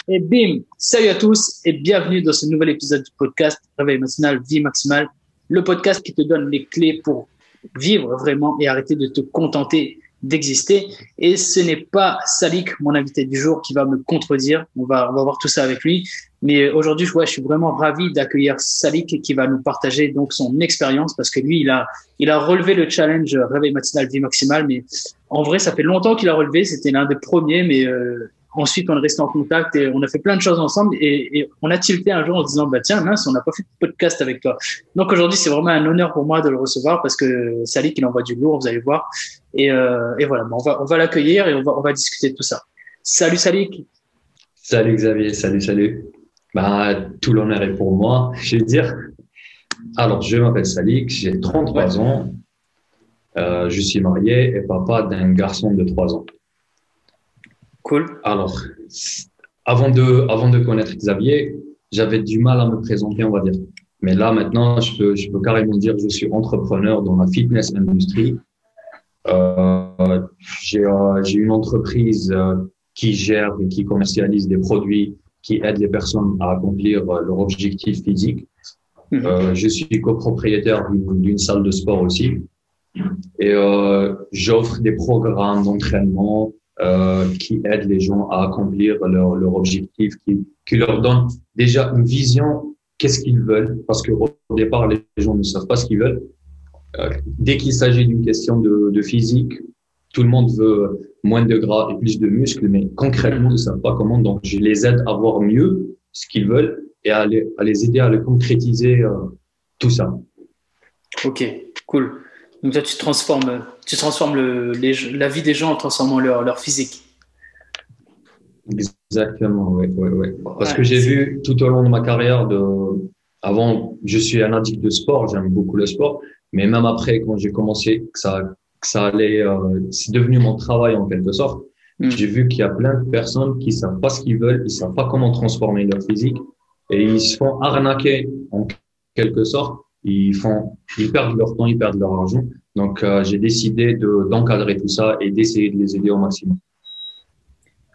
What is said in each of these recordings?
Et bim, salut à tous et bienvenue dans ce nouvel épisode du podcast Réveil matinal, vie maximale, le podcast qui te donne les clés pour vivre vraiment et arrêter de te contenter d'exister. Et ce n'est pas Salik, mon invité du jour, qui va me contredire. On va voir tout ça avec lui. Mais aujourd'hui, je suis vraiment ravi d'accueillir Salik qui va nous partager donc son expérience parce que lui, il a relevé le challenge Réveil matinal, vie maximale. Mais en vrai, ça fait longtemps qu'il a relevé. C'était l'un des premiers, mais ensuite, on est resté en contact et on a fait plein de choses ensemble et on a tilté un jour en se disant, bah, tiens, mince, on n'a pas fait de podcast avec toi. Donc aujourd'hui, c'est vraiment un honneur pour moi de le recevoir parce que Salik, il envoie du lourd, vous allez voir. Et voilà, on va l'accueillir et on va discuter de tout ça. Salut Salik. Salut Xavier, salut. Bah, tout l'honneur est pour moi, je vais dire. Alors, je m'appelle Salik, j'ai 33 ans, je suis marié et papa d'un garçon de 3 ans. Cool. Alors, avant de connaître Xavier, j'avais du mal à me présenter, on va dire. Mais là, maintenant, je peux carrément dire que je suis entrepreneur dans la fitness industrie. J'ai une entreprise qui gère et qui commercialise des produits qui aident les personnes à accomplir leur objectif physique. Je suis copropriétaire d'une salle de sport aussi. Et j'offre des programmes d'entraînement qui aident les gens à accomplir leur objectif, qui leur donnent déjà une vision, qu'est-ce qu'ils veulent, parce qu'au départ, les gens ne savent pas ce qu'ils veulent. Dès qu'il s'agit d'une question de physique, tout le monde veut moins de gras et plus de muscles, mais concrètement, ils ne savent pas comment. Donc, je les aide à voir mieux ce qu'ils veulent et à les aider à le concrétiser, tout ça. Ok, cool. Donc toi, tu transformes la vie des gens en transformant leur physique. Exactement, oui. Parce que j'ai vu tout au long de ma carrière avant, je suis un addict de sport, j'aime beaucoup le sport, mais même après, quand j'ai commencé, que ça allait, c'est devenu mon travail en quelque sorte. J'ai vu qu'il y a plein de personnes qui savent pas ce qu'ils veulent, ils savent pas comment transformer leur physique et ils se font arnaquer en quelque sorte. Ils perdent leur temps, ils perdent leur argent. Donc, j'ai décidé d'encadrer tout ça et d'essayer de les aider au maximum.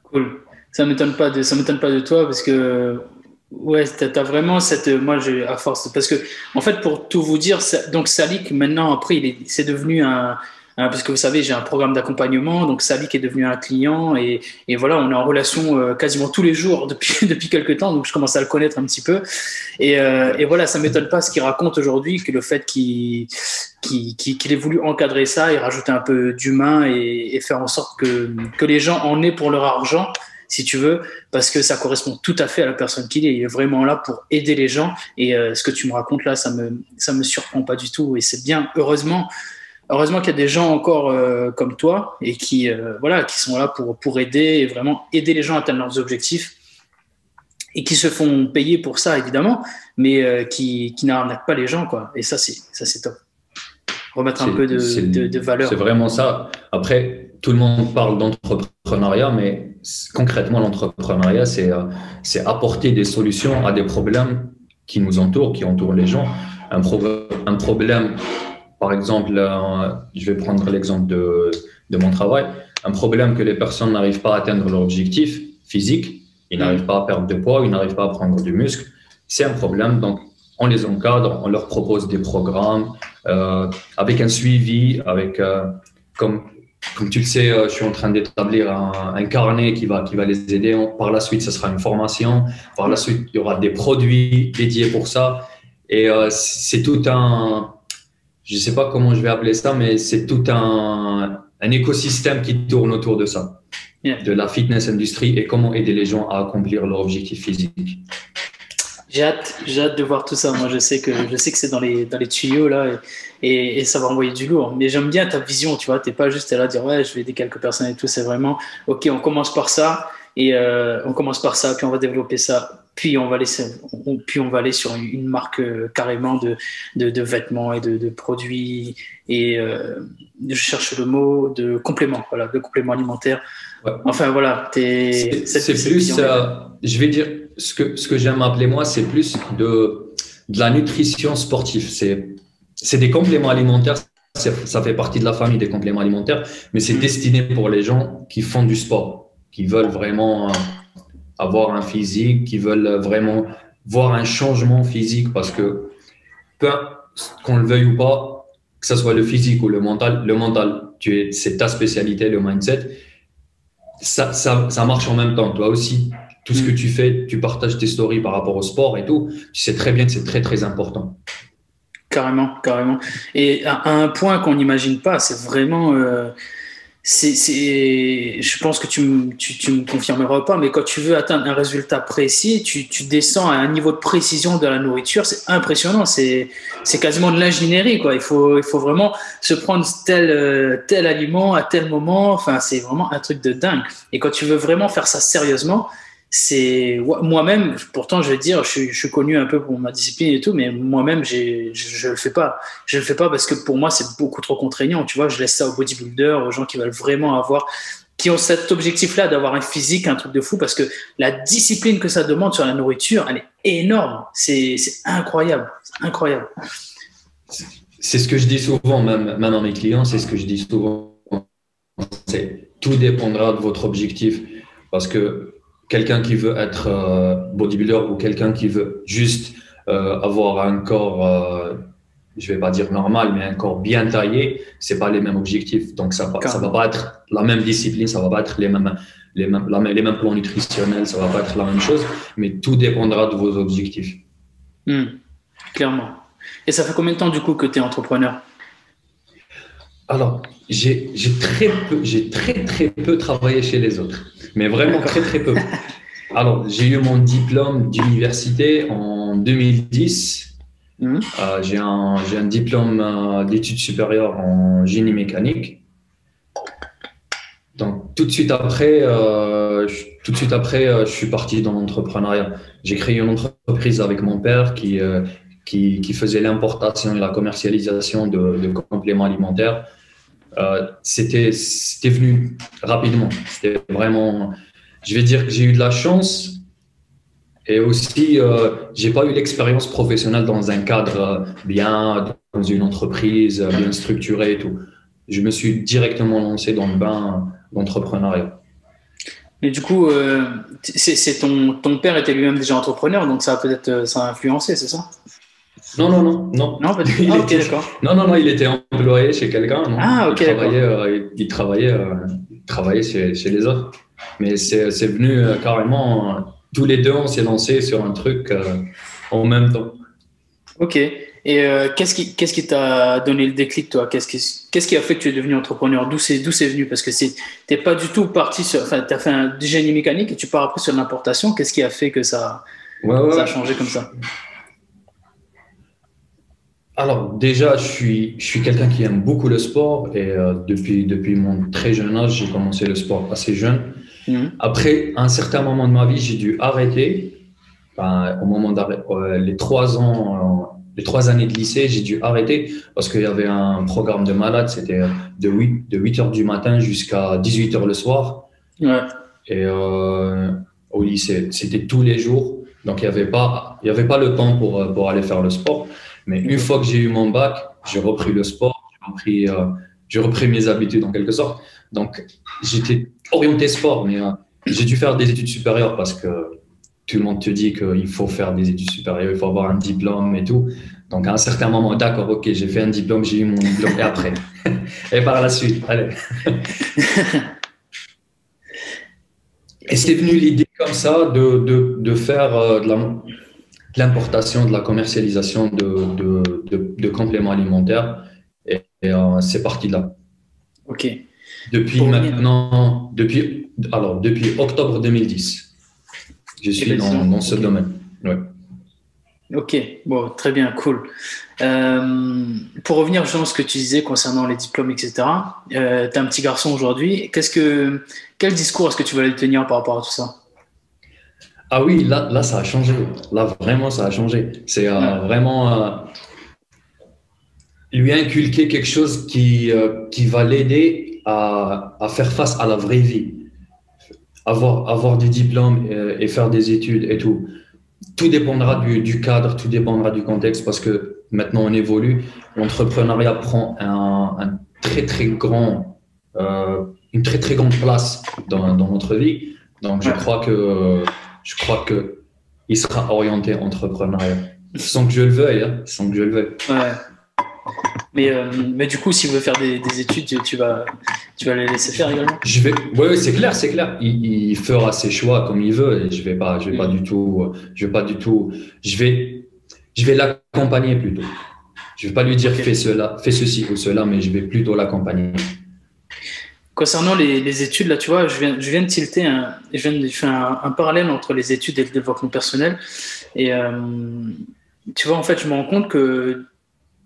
Cool. Ça m'étonne pas de toi parce que, ouais, t'as vraiment moi, à force, parce que, en fait, pour tout vous dire, donc Salik, maintenant, après, c'est devenu parce que vous savez, j'ai un programme d'accompagnement, donc Salik est devenu un client et voilà, on est en relation quasiment tous les jours depuis quelques temps, donc je commence à le connaître un petit peu et voilà, ça m'étonne pas ce qu'il raconte aujourd'hui, que le fait qu'il ait voulu encadrer ça et rajouter un peu d'humain et faire en sorte que les gens en aient pour leur argent, si tu veux, parce que ça correspond tout à fait à la personne qu'il est. Il est vraiment là pour aider les gens et ce que tu me racontes là, ça me surprend pas du tout et c'est bien, heureusement qu'il y a des gens encore comme toi et qui sont là pour aider et vraiment aider les gens à atteindre leurs objectifs et qui se font payer pour ça évidemment, mais qui n'arnaquent pas les gens quoi. Et ça c'est top. Remettre un peu de valeur. C'est vraiment ça. Après, tout le monde parle d'entrepreneuriat, mais concrètement, l'entrepreneuriat, c'est apporter des solutions à des problèmes qui nous entourent, qui entourent les gens. Un problème, par exemple, je vais prendre l'exemple de mon travail, un problème que les personnes n'arrivent pas à atteindre leur objectif physique, ils n'arrivent pas à perdre de poids, ils n'arrivent pas à prendre du muscle, c'est un problème. Donc, on les encadre, on leur propose des programmes avec un suivi, comme tu le sais, je suis en train d'établir un carnet qui va les aider. Par la suite, ce sera une formation. Par la suite, il y aura des produits dédiés pour ça. Et c'est tout je ne sais pas comment je vais appeler ça, mais c'est tout un écosystème qui tourne autour de ça, de la fitness industrie et comment aider les gens à accomplir leur objectif physique. J'ai hâte de voir tout ça. Moi, je sais que c'est dans les tuyaux là et ça va envoyer du lourd. Mais j'aime bien ta vision, tu vois. T'es pas juste là à dire ouais, je vais aider quelques personnes et tout. C'est vraiment ok. On commence par ça et puis on va développer ça. Puis on va aller sur une marque carrément de vêtements et de produits et je cherche le mot de compléments, voilà, de compléments alimentaires. Ouais. Enfin voilà, c'est plus, je vais dire ce que j'aime appeler moi, c'est plus de la nutrition sportive. C'est des compléments alimentaires. Ça fait partie de la famille des compléments alimentaires, mais c'est destiné pour les gens qui font du sport, qui veulent vraiment avoir un physique, qui veulent vraiment voir un changement physique parce que, qu'on le veuille ou pas, que ce soit le physique ou le mental, c'est ta spécialité, le mindset, ça marche en même temps. Toi aussi, tout ce que tu fais, tu partages tes stories par rapport au sport et tout, tu sais très bien que c'est très, très important. Carrément, carrément. Et à un point qu'on n'imagine pas, c'est vraiment... je pense que tu me confirmeras pas, mais quand tu veux atteindre un résultat précis, tu descends à un niveau de précision de la nourriture, c'est impressionnant, c'est quasiment de l'ingénierie, quoi. Il faut vraiment se prendre tel aliment à tel moment, enfin, c'est vraiment un truc de dingue. Et quand tu veux vraiment faire ça sérieusement, c'est moi-même, pourtant je vais dire, je suis connu un peu pour ma discipline et tout, mais moi-même je le fais pas. Je le fais pas parce que pour moi c'est beaucoup trop contraignant. Tu vois, je laisse ça aux bodybuilders, aux gens qui veulent vraiment qui ont cet objectif-là d'avoir un physique, un truc de fou, parce que la discipline que ça demande sur la nourriture, elle est énorme. C'est incroyable, incroyable. C'est ce que je dis souvent, même à mes clients, c'est ce que je dis souvent. Tout dépendra de votre objectif, parce que quelqu'un qui veut être bodybuilder ou quelqu'un qui veut juste avoir un corps, je vais pas dire normal, mais un corps bien taillé, c'est pas les mêmes objectifs. Donc ça va pas être la même discipline, ça va pas être les mêmes plans nutritionnels, ça va pas être la même chose, mais tout dépendra de vos objectifs. Clairement. Et ça fait combien de temps du coup que tu es entrepreneur? Alors, j'ai très peu travaillé chez les autres, mais vraiment très peu. Alors, j'ai eu mon diplôme d'université en 2010. J'ai un diplôme d'études supérieures en génie mécanique. Donc, tout de suite après, je suis parti dans l'entrepreneuriat. J'ai créé une entreprise avec mon père qui faisait l'importation et la commercialisation de compléments alimentaires. C'était venu rapidement. C'était vraiment, je vais dire que j'ai eu de la chance et aussi j'ai pas eu l'expérience professionnelle dans un cadre bien, dans une entreprise bien structurée et tout. Je me suis directement lancé dans le bain d'entrepreneuriat. Et du coup, c'est ton père était lui-même déjà entrepreneur, donc ça a influencé, c'est ça? Non. Non, pas du tout. Ok, d'accord. Non, il était employé chez quelqu'un. Ah, ok, il travaillait chez les autres. Mais c'est venu carrément, tous les deux, on s'est lancé sur un truc en même temps. Ok. Et qu'est-ce qui t'a donné le déclic, toi? Qu'est-ce qui a fait que tu es devenu entrepreneur? D'où c'est venu? Parce que t'es pas du tout parti sur, enfin, t'as fait un génie mécanique et tu pars après sur l'importation. Qu'est-ce qui a fait que ça a changé comme ça? Alors déjà, je suis quelqu'un qui aime beaucoup le sport et depuis mon très jeune âge, j'ai commencé le sport assez jeune. Après, à un certain moment de ma vie, j'ai dû arrêter. Au moment d'arrêter, les 3 années de lycée, j'ai dû arrêter parce qu'il y avait un programme de malade. C'était de 8 heures du matin jusqu'à 18 heures le soir. Ouais. Et au lycée, c'était tous les jours. Donc, il y avait pas le temps pour aller faire le sport. Mais une fois que j'ai eu mon bac, j'ai repris le sport, j'ai repris mes habitudes en quelque sorte. Donc, j'étais orienté sport, mais j'ai dû faire des études supérieures parce que tout le monde te dit qu'il faut faire des études supérieures, il faut avoir un diplôme et tout. Donc, à un certain moment, d'accord, ok, j'ai fait un diplôme, j'ai eu mon diplôme et après. Et par la suite, allez. Et c'est venu l'idée comme ça de faire de l'importation, de la commercialisation de compléments alimentaires. Et c'est parti de là. Ok. Depuis octobre 2010, je suis dans ce domaine. Ouais. Ok, bon, très bien, cool. Pour revenir justement à ce que tu disais concernant les diplômes, etc., tu es un petit garçon aujourd'hui. Quel discours est-ce que tu veux aller tenir par rapport à tout ça? Ah oui, là, ça a changé. Là, vraiment, ça a changé. C'est vraiment lui inculquer quelque chose qui va l'aider à faire face à la vraie vie. Avoir des diplômes et faire des études et tout. Tout dépendra du cadre, tout dépendra du contexte parce que maintenant on évolue. L'entrepreneuriat prend une très très grande place dans notre vie. Donc je crois que je crois qu'il sera orienté entrepreneuriat. Sans que je le veuille, hein, sans que je le veuille. Ouais. Mais du coup, s'il veut faire des études, tu vas les laisser faire également? Ouais, c'est clair, c'est clair. Il fera ses choix comme il veut et je vais pas du tout, je vais l'accompagner plutôt. Je vais pas lui dire fais ceci ou cela, mais je vais plutôt l'accompagner. Concernant les études, là, tu vois, je viens de tilter, je viens de faire un parallèle entre les études et le développement personnel. Et tu vois, en fait, je me rends compte que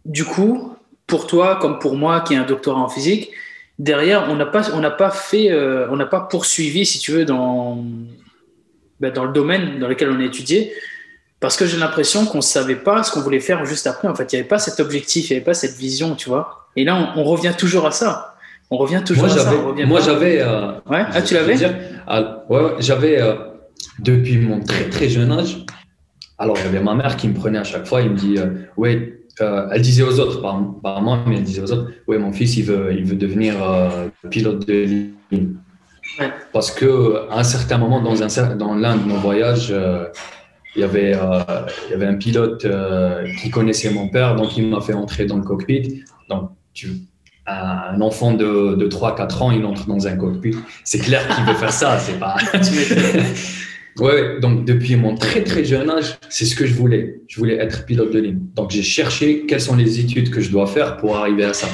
du coup, pour toi comme pour moi qui ai un doctorat en physique, derrière, on n'a pas poursuivi, si tu veux, dans le domaine dans lequel on a étudié, parce que j'ai l'impression qu'on ne savait pas ce qu'on voulait faire juste après. En fait, il n'y avait pas cet objectif, il n'y avait pas cette vision, tu vois. Et là, on revient toujours à ça. On revient toujours à ça. J'avais. Ouais. Ah, tu l'avais? J'avais depuis mon très très jeune âge. Alors, il y avait ma mère qui me prenait à chaque fois. Il me dit, elle disait aux autres, pas moi, mais elle disait aux autres, ouais, mon fils, il veut devenir pilote de ligne. Ouais. Parce que à un certain moment, dans l'un de nos voyages, il y avait un pilote qui connaissait mon père, donc il m'a fait entrer dans le cockpit. Donc, un enfant de 3-4 ans, il entre dans un cockpit. C'est clair qu'il veut faire ça, c'est pas. Ouais, donc depuis mon très très jeune âge, c'est ce que je voulais. Je voulais être pilote de ligne. Donc j'ai cherché quelles sont les études que je dois faire pour arriver à ça.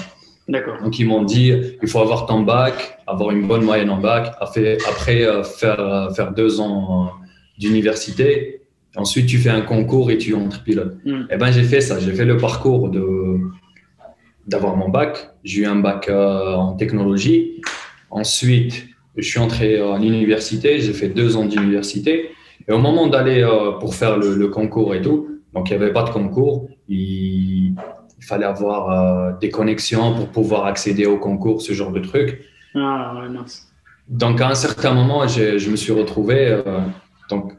D'accord. Donc ils m'ont dit, il faut avoir ton bac, avoir une bonne moyenne en bac, après faire 2 ans d'université. Ensuite, tu fais un concours et tu entres pilote. Et ben j'ai fait ça. J'ai fait le parcours d'avoir mon bac. J'ai eu un bac en technologie. Ensuite, je suis entré à l'université, j'ai fait 2 ans d'université. Et au moment d'aller pour faire le concours et tout, donc il n'y avait pas de concours, il fallait avoir des connexions pour pouvoir accéder au concours, ce genre de truc. Ah, ouais, non. Donc à un certain moment, je me suis retrouvé. Donc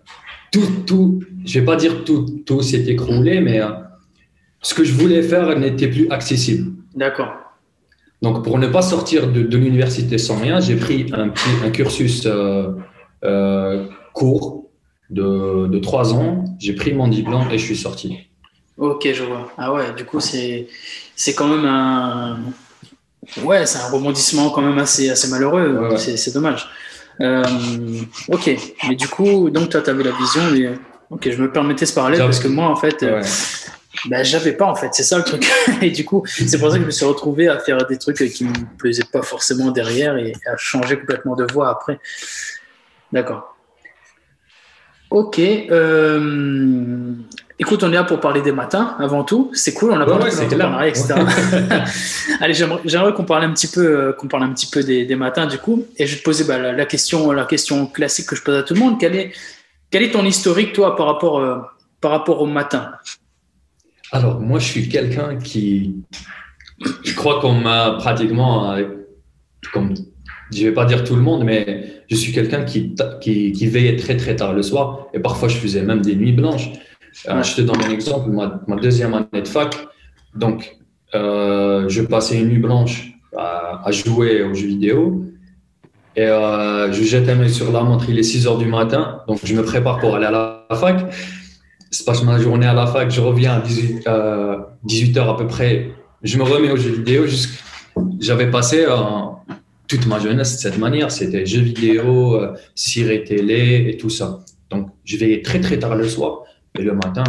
tout, je ne vais pas dire tout s'est écroulé, mais ce que je voulais faire n'était plus accessible. D'accord. Donc, pour ne pas sortir de l'université sans rien, j'ai pris un cursus court de 3 ans. J'ai pris mon diplôme et je suis sorti. Ok, je vois. Ah ouais, du coup, c'est quand même c'est un rebondissement quand même assez malheureux. Ouais. C'est dommage. Ok, mais du coup, donc toi, tu avais la vision. Ok, je me permettais ce parallèle parce que moi, en fait… j'avais pas en fait, c'est ça le truc. Et du coup, c'est pour ça que je me suis retrouvé à faire des trucs qui me plaisaient pas forcément derrière et à changer complètement de voie après. D'accord. Ok. Écoute, on est là pour parler des matins avant tout. C'est cool, on a parlé de l'entrepreneuriat, etc. Allez, j'aimerais qu'on parle un petit peu des matins du coup. Et je vais te poser la question classique que je pose à tout le monde. Quel est ton historique toi par rapport au matin? Alors, moi, je suis quelqu'un je crois qu'on m'a pratiquement, comme je ne vais pas dire tout le monde, mais je suis quelqu'un qui veillait très, très tard le soir. Et parfois, je faisais même des nuits blanches. Je te donne un exemple. Ma deuxième année de fac, donc, je passais une nuit blanche à jouer aux jeux vidéo. Et je jette un œil sur la montre, il est 6 heures du matin. Donc, je me prépare pour aller à la fac. Je passe ma journée à la fac, je reviens à 18 heures à peu près, je me remets aux jeux vidéo. J'avais passé toute ma jeunesse de cette manière, c'était jeux vidéo, séries télé et tout ça. Donc, je veillais très très tard le soir et le matin,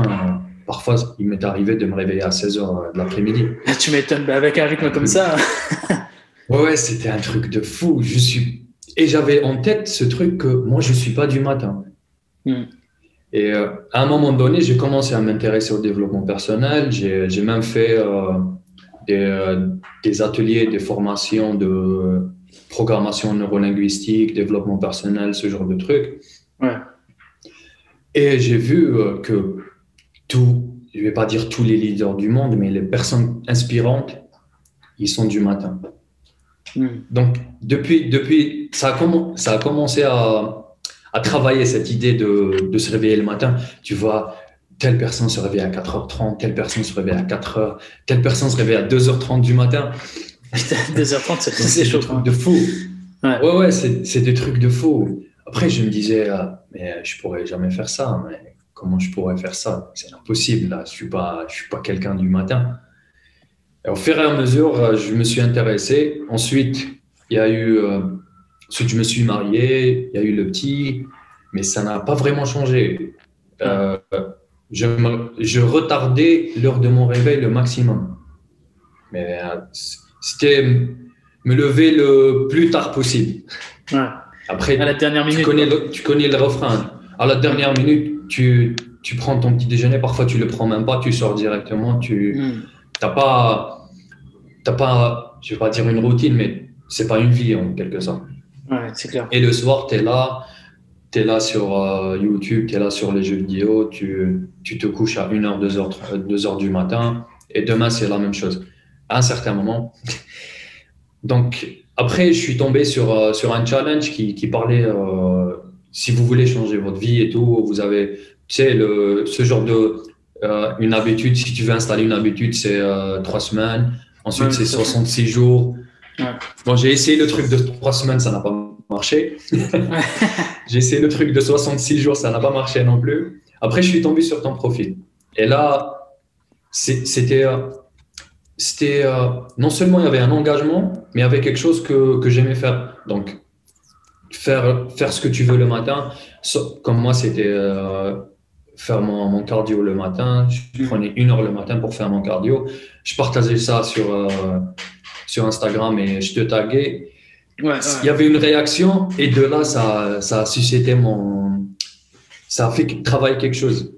parfois, il m'est arrivé de me réveiller à 16 heures de l'après-midi. Tu m'étonnes, avec un rythme comme ça. Ouais, c'était un truc de fou. Et j'avais en tête ce truc que moi, je ne suis pas du matin. Et à un moment donné, j'ai commencé à m'intéresser au développement personnel. J'ai même fait des ateliers, des formations de programmation neurolinguistique, développement personnel, ce genre de trucs. Ouais. Et j'ai vu que je ne vais pas dire tous les leaders du monde, mais les personnes inspirantes, ils sont du matin. Donc, depuis ça a commencé à travailler cette idée de se réveiller le matin. Tu vois, telle personne se réveille à 4h30, telle personne se réveille à 4h, telle personne se réveille à 2h30 du matin. 2h30, c'est chaud. C'est des trucs de fou. Ouais, c'est des trucs de fou. Après, je me disais, mais je pourrais jamais faire ça. Mais comment je pourrais faire ça? C'est impossible, là. Je suis pas quelqu'un du matin. Et au fur et à mesure, je me suis intéressé. Ensuite, il y a eu, ensuite, je me suis marié, il y a eu le petit, mais ça n'a pas vraiment changé. Euh, je retardais l'heure de mon réveil le maximum. Mais c'était me lever le plus tard possible. Ouais. Après, À la dernière minute. tu connais le refrain. À la dernière minute, tu prends ton petit déjeuner. Parfois, tu le prends même pas. Tu sors directement. T'as pas, je vais pas dire une routine, mais c'est pas une vie en quelque sorte. Ouais, c'est clair. Et le soir, tu es là sur YouTube, tu es là sur les jeux vidéo. Tu te couches à 1h, 2h du matin. Et demain, c'est la même chose. À un certain moment. Donc, après, je suis tombé sur un challenge qui parlait, si vous voulez changer votre vie et tout, vous avez, tu sais, ce genre de, une habitude, si tu veux installer une habitude, c'est 3 semaines, ensuite c'est 66 jours. Ouais. Bon, j'ai essayé le truc de 3 semaines, ça n'a pas marché. J'ai essayé le truc de 66 jours, ça n'a pas marché non plus. Après, je suis tombé sur ton profil. Et là, c'était non seulement il y avait un engagement, mais il y avait quelque chose que j'aimais faire. Donc, faire ce que tu veux le matin. Comme moi, c'était faire mon cardio le matin. Je prenais 1 heure le matin pour faire mon cardio. Je partageais ça sur Instagram et je te taguais. Ouais. Il y avait une réaction et de là, ça a suscité ça a fait travailler quelque chose.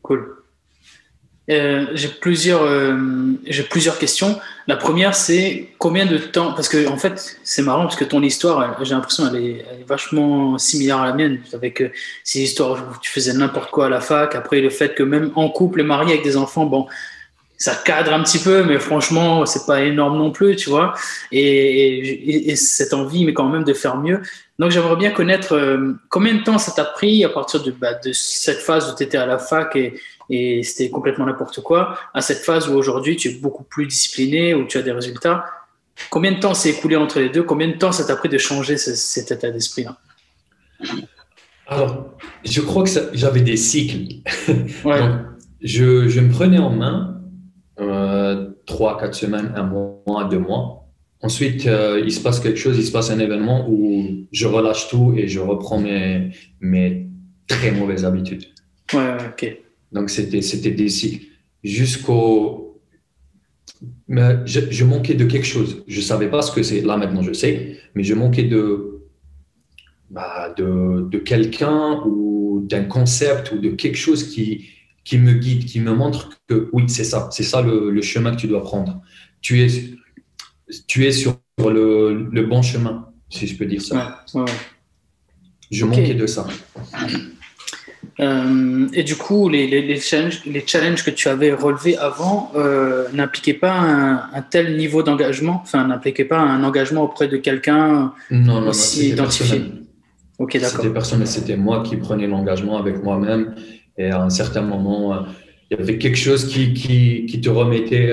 Cool. J'ai plusieurs questions. La première, c'est combien de temps, parce que en fait, c'est marrant parce que ton histoire, j'ai l'impression elle est vachement similaire à la mienne, avec ces histoires où tu faisais n'importe quoi à la fac. Après, le fait que même en couple et marié avec des enfants, bon, ça cadre un petit peu, mais franchement, c'est pas énorme non plus, tu vois. Et cette envie, mais quand même de faire mieux. Donc, j'aimerais bien connaître combien de temps ça t'a pris à partir de cette phase où tu étais à la fac et c'était complètement n'importe quoi, à cette phase où aujourd'hui tu es beaucoup plus discipliné, où tu as des résultats. Combien de temps s'est écoulé entre les deux? Combien de temps ça t'a pris de changer cet état d'esprit-là? Alors, je crois que j'avais des cycles. Ouais. Donc, je me prenais en main 3-4 semaines, 1 mois, 2 mois. Ensuite, il se passe quelque chose, il se passe un événement où je relâche tout et je reprends mes très mauvaises habitudes. Ouais, ok. Donc, c'était des cycles. Mais je manquais de quelque chose. Je ne savais pas ce que c'est. Là, maintenant, je sais. Mais je manquais de quelqu'un ou d'un concept ou de quelque chose qui me guide, qui me montre que oui, c'est ça le chemin que tu dois prendre. Tu es sur le bon chemin, si je peux dire ça. Ouais. Je manquais de ça. Et du coup, les challenges que tu avais relevés avant n'impliquaient pas un tel niveau d'engagement, enfin, n'impliquaient pas un engagement auprès de quelqu'un aussi identifié. Personnel. Ok, d'accord. C'était personnel, c'était moi qui prenais l'engagement avec moi-même. Et à un certain moment, il y avait quelque chose qui te remettait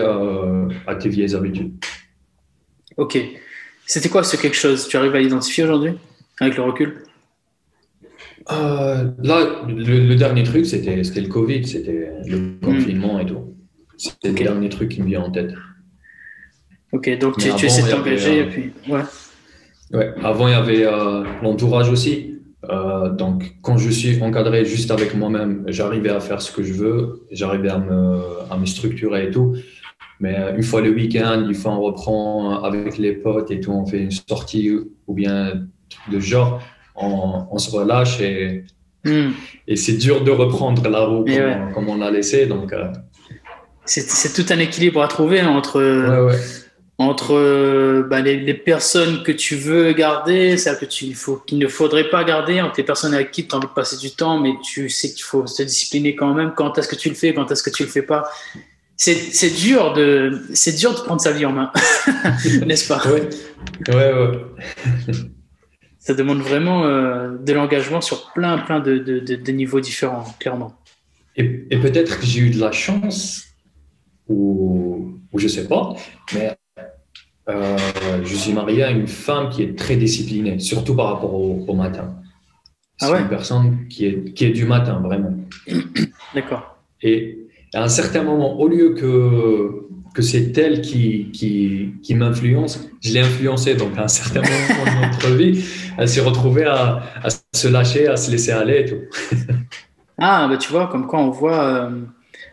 à tes vieilles habitudes. Ok. C'était quoi ce quelque chose? Tu arrives à l'identifier aujourd'hui, avec le recul? Là, le dernier truc, c'était le Covid, c'était le confinement et tout. C'était le dernier truc qui me vient en tête. Ok, donc tu essaies de t'engager et puis... Ouais, avant, il y avait l'entourage aussi. Donc, quand je suis encadré juste avec moi-même, j'arrivais à faire ce que je veux, j'arrivais à me structurer et tout. Mais une fois le week-end, une fois on reprend avec les potes et tout, on fait une sortie ou bien de genre, on se relâche et c'est dur de reprendre la roue comme on l'a laissé. Donc, c'est tout un équilibre à trouver entre les personnes que tu veux garder, celles qu'il ne faudrait pas garder, entre les personnes avec qui tu as envie de passer du temps, mais tu sais qu'il faut se discipliner quand même. Quand est-ce que tu le fais, quand est-ce que tu le fais pas? C'est dur de prendre sa vie en main, n'est-ce pas? Ouais. Ça demande vraiment de l'engagement sur plein de niveaux différents, clairement. Et peut-être que j'ai eu de la chance, ou je sais pas, mais Je suis marié à une femme qui est très disciplinée, surtout par rapport au matin. Ah C'est ouais? une personne qui est du matin, vraiment. D'accord. Et à un certain moment, au lieu que c'est elle qui m'influence, je l'ai influencée. Donc, à un certain moment de notre vie, elle s'est retrouvée à se lâcher, à se laisser aller et tout. Ah, bah tu vois, comme quoi on voit.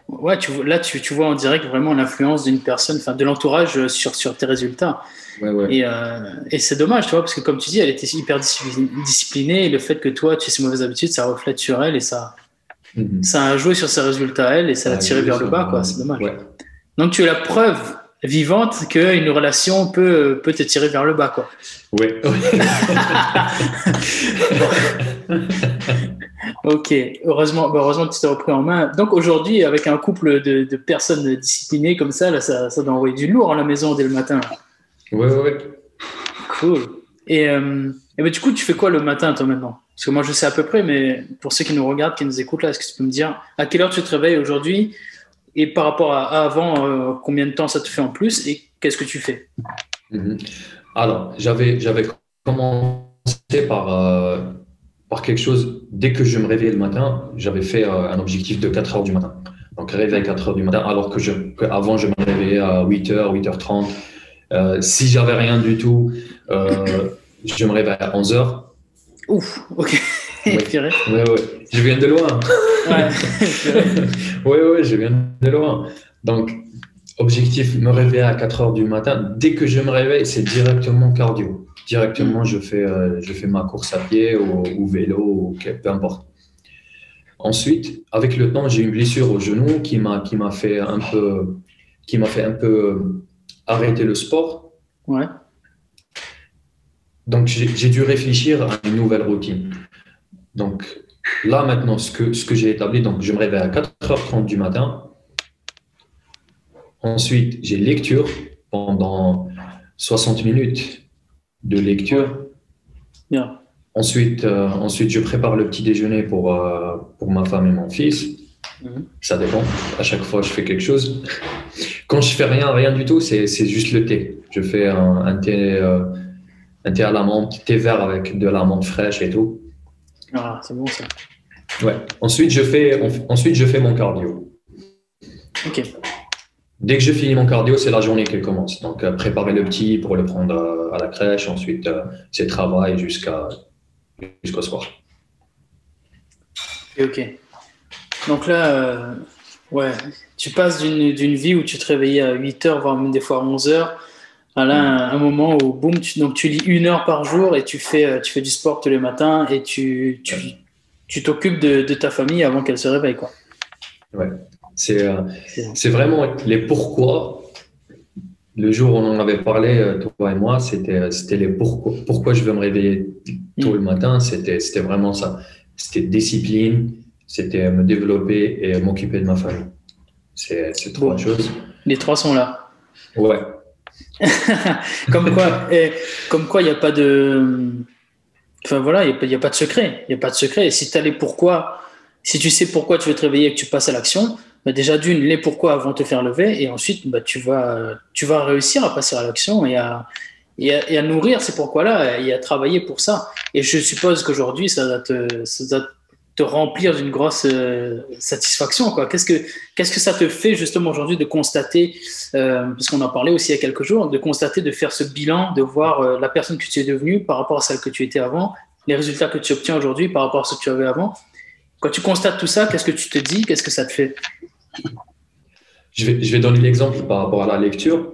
Ouais, là, tu vois en direct vraiment l'influence d'une personne, enfin de l'entourage sur tes résultats. Ouais, ouais. Et c'est dommage, tu vois, parce que comme tu dis, elle était hyper disciplinée et le fait que toi, tu aies ces mauvaises habitudes, ça reflète sur elle et Mhm. ça a joué sur ses résultats à elle et ça l'a Ça a tiré joué vers le sur. bas, quoi. C'est dommage. Ouais. Donc tu es la preuve vivante qu'une relation peut te tirer vers le bas, quoi. Ouais. Ok, heureusement, bah, heureusement que tu t'es repris en main. Donc aujourd'hui, avec un couple de personnes disciplinées comme ça, là, ça doit envoyer du lourd à la maison dès le matin. Ouais, ouais, ouais. Cool. Et ben, du coup, tu fais quoi le matin, toi, maintenant? Parce que moi, je sais à peu près, mais pour ceux qui nous regardent, qui nous écoutent, là, est-ce que tu peux me dire à quelle heure tu te réveilles aujourd'hui et par rapport à avant, combien de temps ça te fait en plus et qu'est-ce que tu fais? Mhm. Alors, j'avais commencé par quelque chose. Dès que je me réveillais le matin, j'avais fait un objectif de 4 heures du matin. Donc, réveil à 4 heures du matin, alors qu'avant, je me réveillais à 8 heures, 8h30. Si j'avais rien du tout, je me réveille à 11 heures. Ouf, ok. Oui, Purée. ouais, ouais. Je viens de loin. Ouais, purée. Oui, oui, je viens de loin. Donc, objectif, me réveiller à 4 heures du matin. Dès que je me réveille, c'est directement cardio. Directement, Hmm. je fais ma course à pied ou vélo, peu importe. Ensuite, avec le temps, j'ai une blessure au genou qui m'a fait un peu, qui m'a fait un peu arrêter le sport. Ouais, Donc, j'ai dû réfléchir à une nouvelle routine. Donc, là, maintenant, ce que j'ai établi, donc, je me réveille à 4h30 du matin. Ensuite, j'ai lecture pendant 60 minutes de ouais, lecture. bien. Ensuite, je prépare le petit déjeuner pour ma femme et mon fils. Mhm. Ça dépend. À chaque fois, je fais quelque chose. Quand je fais rien du tout, c'est juste le thé. Je fais un thé à la menthe, thé vert avec de la menthe fraîche et tout. Ah, c'est bon ça. Ouais. Ensuite, je fais mon cardio. Ok. Dès que je finis mon cardio, c'est la journée qui commence. Donc, préparer le petit pour le prendre à la crèche. Ensuite, c'est travail jusqu'au soir. Et ok. Donc là, ouais, tu passes d'une vie où tu te réveillais à 8 heures, voire même des fois à 11 heures, à là, un moment où, boum, donc tu lis 1 heure par jour et tu fais du sport tous les matins et tu t'occupes de ta famille avant qu'elle se réveille, quoi. Ouais. C'est euh, C'est- c'est vraiment les pourquoi. Le jour où on en avait parlé, toi et moi, c'était les pourquoi. Pourquoi je veux me réveiller tôt le Hmm. matin, c'était vraiment ça. C'était discipline, c'était me développer et m'occuper de ma famille. C'est trois Bon, choses. les trois sont là. Ouais. Comme quoi, il n'y a pas de. Enfin voilà, il y a pas de secret. Il n'y a pas de secret. Et si tu as les pourquoi, si tu sais pourquoi tu veux te réveiller et que tu passes à l'action, bah déjà d'une, les pourquoi vont te faire lever et ensuite bah, tu vas réussir à passer à l'action et à nourrir ces pourquoi-là et à travailler pour ça. Et je suppose qu'aujourd'hui, ça doit te remplir d'une grosse satisfaction, quoi. Qu'est-ce que ça te fait justement aujourd'hui de constater, parce qu'on en parlait aussi il y a quelques jours, de constater, de faire ce bilan, de voir la personne que tu es devenue par rapport à celle que tu étais avant, les résultats que tu obtiens aujourd'hui par rapport à ce que tu avais avant. Quand tu constates tout ça, qu'est-ce que tu te dis? Qu'est-ce que ça te fait? Je vais donner l'exemple par rapport à la lecture.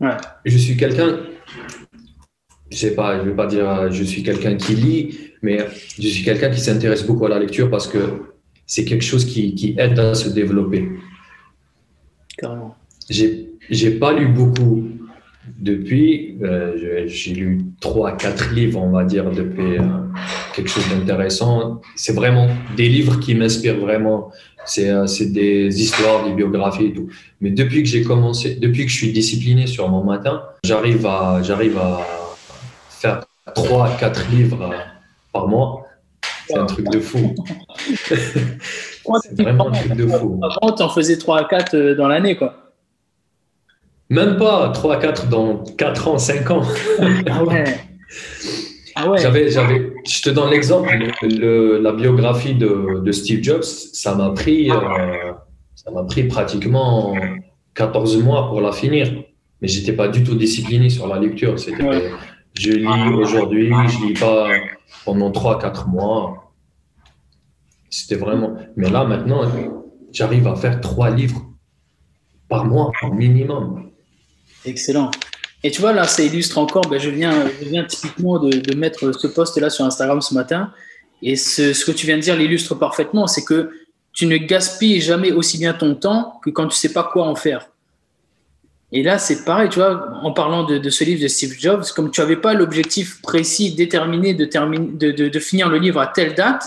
Ouais. Je suis quelqu'un, je sais pas, je vais pas dire je suis quelqu'un qui lit, mais je suis quelqu'un qui s'intéresse beaucoup à la lecture parce que c'est quelque chose qui aide à se développer. Carrément. J'ai pas lu beaucoup depuis. J'ai lu 3 à 4 livres, on va dire, depuis quelque chose d'intéressant. C'est vraiment des livres qui m'inspirent vraiment. C'est des histoires, des biographies et tout. Mais depuis que j'ai commencé, depuis que je suis discipliné sur mon matin, j'arrive à faire 3 à 4 livres par mois. C'est un truc de fou. C'est vraiment un truc de fou. Avant, tu en faisais 3 à 4 dans l'année, quoi. Même pas 3, 4 dans 4 ans, 5 ans. Ah ouais. Ah ouais. Je te donne l'exemple, la biographie de Steve Jobs, ça m'a pris pratiquement 14 mois pour la finir. Mais j'étais pas du tout discipliné sur la lecture. Ouais. Je lis aujourd'hui, je lis pas pendant 3, 4 mois. C'était vraiment. Mais là, maintenant, j'arrive à faire 3 livres par mois, au minimum. Excellent. Et tu vois, là, ça illustre encore, ben, je viens typiquement de mettre ce post-là sur Instagram ce matin. Et ce que tu viens de dire l'illustre parfaitement, c'est que tu ne gaspilles jamais aussi bien ton temps que quand tu sais pas quoi en faire. Et là, c'est pareil, tu vois, en parlant de ce livre de Steve Jobs, comme tu n'avais pas l'objectif précis, déterminé de finir le livre à telle date,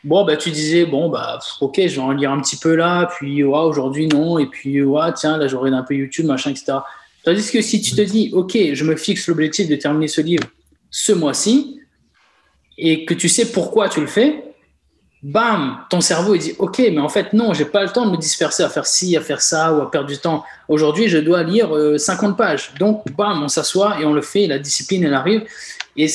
bon, bah, tu disais, bon, bah, ok, je vais en lire un petit peu là, puis ouais, aujourd'hui non, et puis ouais, tiens, là, j'aurai un peu YouTube, machin, etc. Tandis que si tu te dis, ok, je me fixe l'objectif de terminer ce livre ce mois-ci, et que tu sais pourquoi tu le fais, bam, ton cerveau il dit ok, mais en fait non, j'ai pas le temps de me disperser à faire ci, à faire ça ou à perdre du temps. Aujourd'hui, je dois lire 50 pages. Donc bam, on s'assoit et on le fait, et la discipline elle arrive et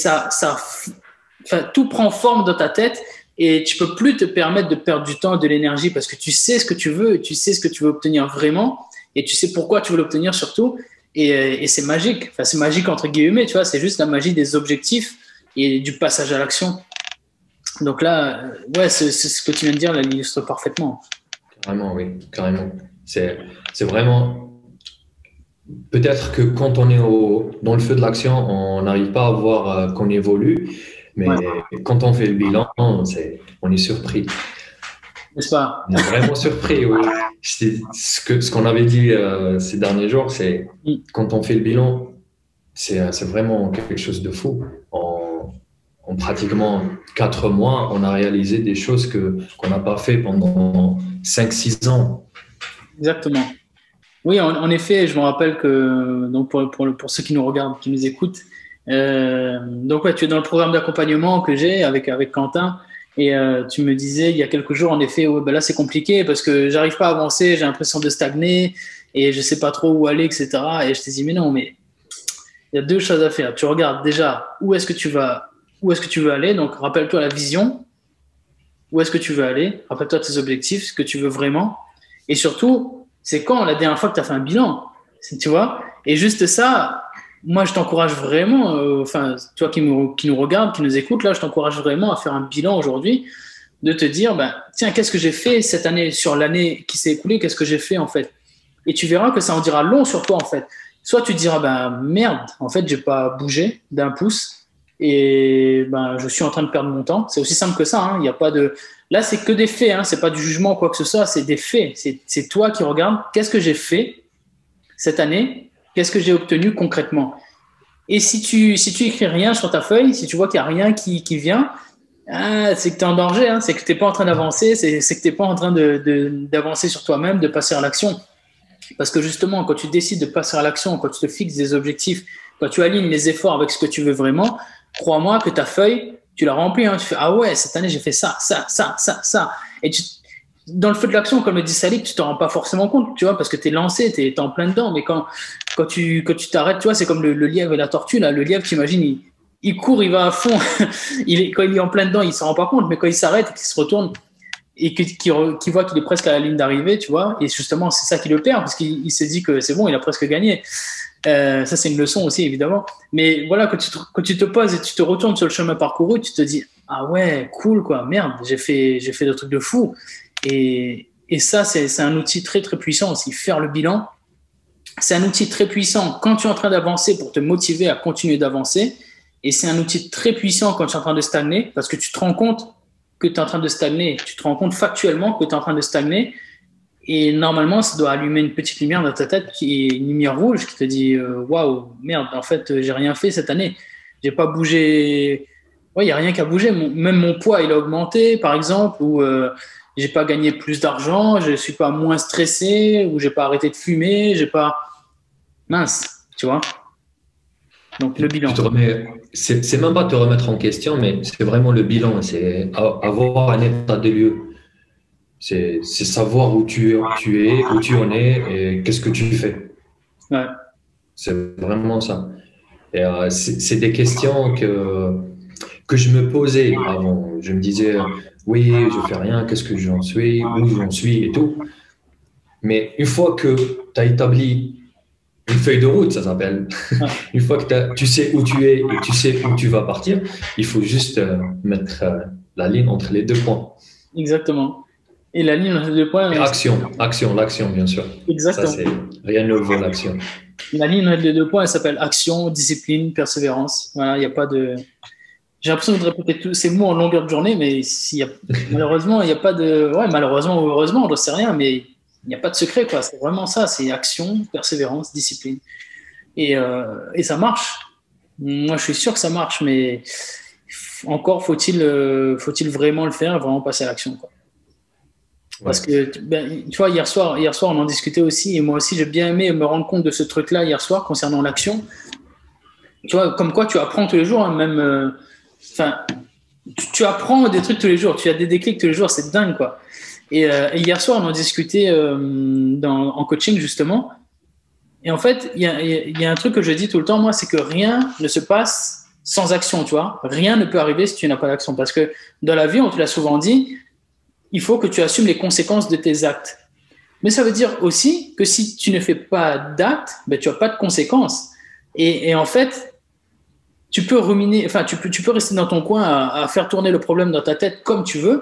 tout prend forme dans ta tête et tu peux plus te permettre de perdre du temps, de l'énergie parce que tu sais ce que tu veux, tu sais ce que tu veux obtenir vraiment et tu sais pourquoi tu veux l'obtenir surtout et c'est magique. Enfin, c'est magique entre guillemets, tu vois, c'est juste la magie des objectifs et du passage à l'action. Donc là, ouais, c'est ce que tu viens de dire, là, l'illustre parfaitement. Carrément, oui, carrément. C'est vraiment. Peut-être que quand on est dans le feu de l'action, on n'arrive pas à voir qu'on évolue, mais Ouais, quand on fait le bilan, on est surpris. n'est-ce pas? On est vraiment surpris, oui. Ce qu'on avait dit ces derniers jours, c'est quand on fait le bilan, c'est vraiment quelque chose de fou. En pratiquement 4 mois, on a réalisé des choses qu'on n'a pas fait pendant 5, 6 ans. Exactement. Oui, en effet, je me rappelle que donc pour ceux qui nous regardent, qui nous écoutent, donc ouais, tu es dans le programme d'accompagnement que j'ai avec Quentin et tu me disais il y a quelques jours en effet, ouais, ben là c'est compliqué parce que j'arrive pas à avancer, j'ai l'impression de stagner et je sais pas trop où aller, etc. Et je te dis mais non, mais il y a deux choses à faire. Tu regardes déjà où est-ce que tu veux aller. Donc rappelle-toi la vision, où est-ce que tu veux aller, rappelle-toi tes objectifs, ce que tu veux vraiment. Et surtout, c'est quand la dernière fois que tu as fait un bilan, tu vois. Et juste ça, moi, je t'encourage vraiment, enfin, toi qui nous regarde, qui nous écoute, là, je t'encourage vraiment à faire un bilan aujourd'hui, de te dire, ben, tiens, qu'est-ce que j'ai fait cette année, sur l'année qui s'est écoulée, qu'est-ce que j'ai fait en fait. Et tu verras que ça en dira long sur toi en fait. Soit tu te diras, ben merde, en fait, j'ai pas bougé d'un pouce et ben je suis en train de perdre mon temps. C'est aussi simple que ça. Hein. Il y a pas de, là, c'est que des faits. Hein. C'est pas du jugement ou quoi que ce soit. C'est des faits. C'est toi qui regardes. Qu'est-ce que j'ai fait cette année? Qu'est-ce que j'ai obtenu concrètement? Et si tu écris rien sur ta feuille, si tu vois qu'il y a rien qui vient, ah, c'est que tu es en danger. Hein. C'est que tu n'es pas en train d'avancer. C'est que tu n'es pas en train d'avancer sur toi-même, de passer à l'action. Parce que justement, quand tu décides de passer à l'action, quand tu te fixes des objectifs, quand tu alignes les efforts avec ce que tu veux vraiment, crois-moi que ta feuille, tu la remplis. Hein, tu fais, ah ouais, cette année, j'ai fait ça, ça, ça, ça, ça. Et dans le feu de l'action, comme le dit Salik, tu ne te rends pas forcément compte, tu vois, parce que tu es lancé, tu es en plein dedans. Mais quand tu t'arrêtes, tu vois, c'est comme le lièvre et la tortue. Là. Le lièvre, tu imagines, il court, il va à fond. Quand il est en plein dedans, il ne s'en rend pas compte. Mais quand il s'arrête et qu'il se retourne, et qui voit qu'il est presque à la ligne d'arrivée, tu vois, et justement, c'est ça qui le perd, parce qu'il s'est dit que c'est bon, il a presque gagné. Ça, c'est une leçon aussi, évidemment. Mais voilà, quand tu te poses et tu te retournes sur le chemin parcouru, tu te dis, ah ouais, cool, quoi, merde, j'ai fait des trucs de fou. Et ça, c'est un outil très, très puissant aussi, faire le bilan. C'est un outil très puissant quand tu es en train d'avancer pour te motiver à continuer d'avancer. Et c'est un outil très puissant quand tu es en train de stagner, parce que tu te rends compte que tu es en train de stagner. Tu te rends compte factuellement que tu es en train de stagner. Et normalement, ça doit allumer une petite lumière dans ta tête, qui est une lumière rouge, qui te dit waouh, merde, en fait, j'ai rien fait cette année. J'ai pas bougé. Ouais, il n'y a rien qu'à bouger. Même mon poids, il a augmenté, par exemple, ou j'ai pas gagné plus d'argent, je suis pas moins stressé, ou j'ai pas arrêté de fumer, j'ai pas. Mince, tu vois. Donc, le bilan. Tu te remets, c'est même pas te remettre en question, mais c'est vraiment le bilan. C'est avoir un état des lieux. C'est savoir où tu es, où tu en es et qu'est-ce que tu fais. Ouais. C'est vraiment ça. Et c'est des questions que je me posais avant. Je me disais, oui, je fais rien, qu'est-ce que j'en suis, où j'en suis et tout. Mais une fois que tu as établi une feuille de route, ça s'appelle, Ouais. une fois que tu sais où tu es et tu sais où tu vas partir, il faut juste mettre la ligne entre les deux points. Exactement. Et la ligne entre les deux Et points, l'action, bien sûr. Ça, exactement. c'est rien de nouveau, l'action. La ligne entre les deux points, elle s'appelle action, discipline, persévérance. Voilà, il n'y a pas de. J'ai l'impression de répéter tous ces mots en longueur de journée, mais malheureusement, il n'y a pas de. Ouais, malheureusement ou heureusement, je ne sais rien, mais il n'y a pas de secret, quoi. C'est vraiment ça, c'est action, persévérance, discipline. Et ça marche. Moi, je suis sûr que ça marche, mais encore faut-il vraiment le faire, vraiment passer à l'action, quoi. Ouais. Parce que, ben, tu vois, hier soir, on en discutait aussi, et moi aussi, j'ai bien aimé me rendre compte de ce truc-là hier soir concernant l'action. Tu vois, comme quoi tu apprends tous les jours, hein, même. Enfin, tu apprends des trucs tous les jours, tu as des déclics tous les jours, c'est dingue, quoi. Et hier soir, on en discutait en coaching, justement. Et en fait, il y a un truc que je dis tout le temps, moi, c'est que rien ne se passe sans action, tu vois. Rien ne peut arriver si tu n'as pas d'action. Parce que dans la vie, on te l'a souvent dit, il faut que tu assumes les conséquences de tes actes. Mais ça veut dire aussi que si tu ne fais pas d'actes, ben, tu n'as pas de conséquences. Et en fait, tu peux ruminer, enfin, tu peux rester dans ton coin à faire tourner le problème dans ta tête comme tu veux.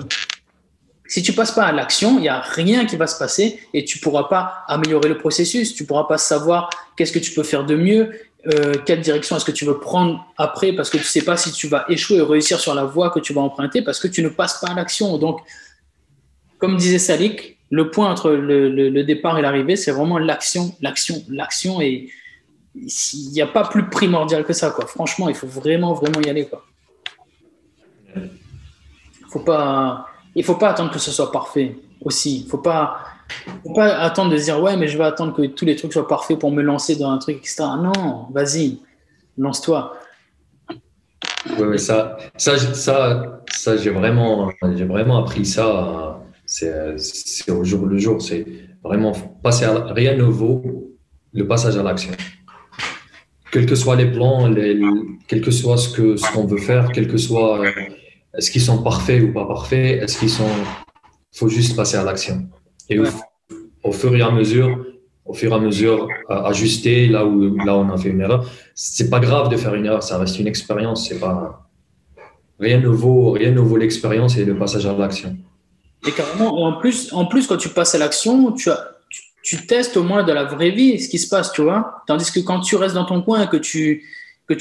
Si tu passes pas à l'action, il n'y a rien qui va se passer et tu pourras pas améliorer le processus. Tu pourras pas savoir qu'est-ce que tu peux faire de mieux, quelle direction est-ce que tu veux prendre après, parce que tu sais pas si tu vas échouer ou réussir sur la voie que tu vas emprunter parce que tu ne passes pas à l'action. Donc, comme disait Salik, le point entre le départ et l'arrivée, c'est vraiment l'action, l'action, l'action. Et il n'y a pas plus primordial que ça, quoi. Franchement, il faut vraiment, vraiment y aller, quoi. Faut pas, il faut pas attendre que ce soit parfait aussi. Faut pas attendre de se dire ouais, mais je vais attendre que tous les trucs soient parfaits pour me lancer dans un truc, etc. Non, vas-y, lance-toi. Ouais, ouais, ça j'ai vraiment appris ça. C'est au jour le jour. C'est vraiment passer à rien ne vaut le passage à l'action. Quels que soient les plans, quel que soit ce qu'on veut faire, quel que soit est-ce qu'ils sont parfaits ou pas parfaits, est-ce qu'ils sont, faut juste passer à l'action. Et Ouais. au fur et à mesure, ajuster là où on a fait une erreur. C'est pas grave de faire une erreur, ça reste une expérience. C'est pas rien ne vaut l'expérience et le passage à l'action. Et carrément, et en plus, quand tu passes à l'action, tu testes au moins de la vraie vie ce qui se passe, tu vois. Tandis que quand tu restes dans ton coin, que tu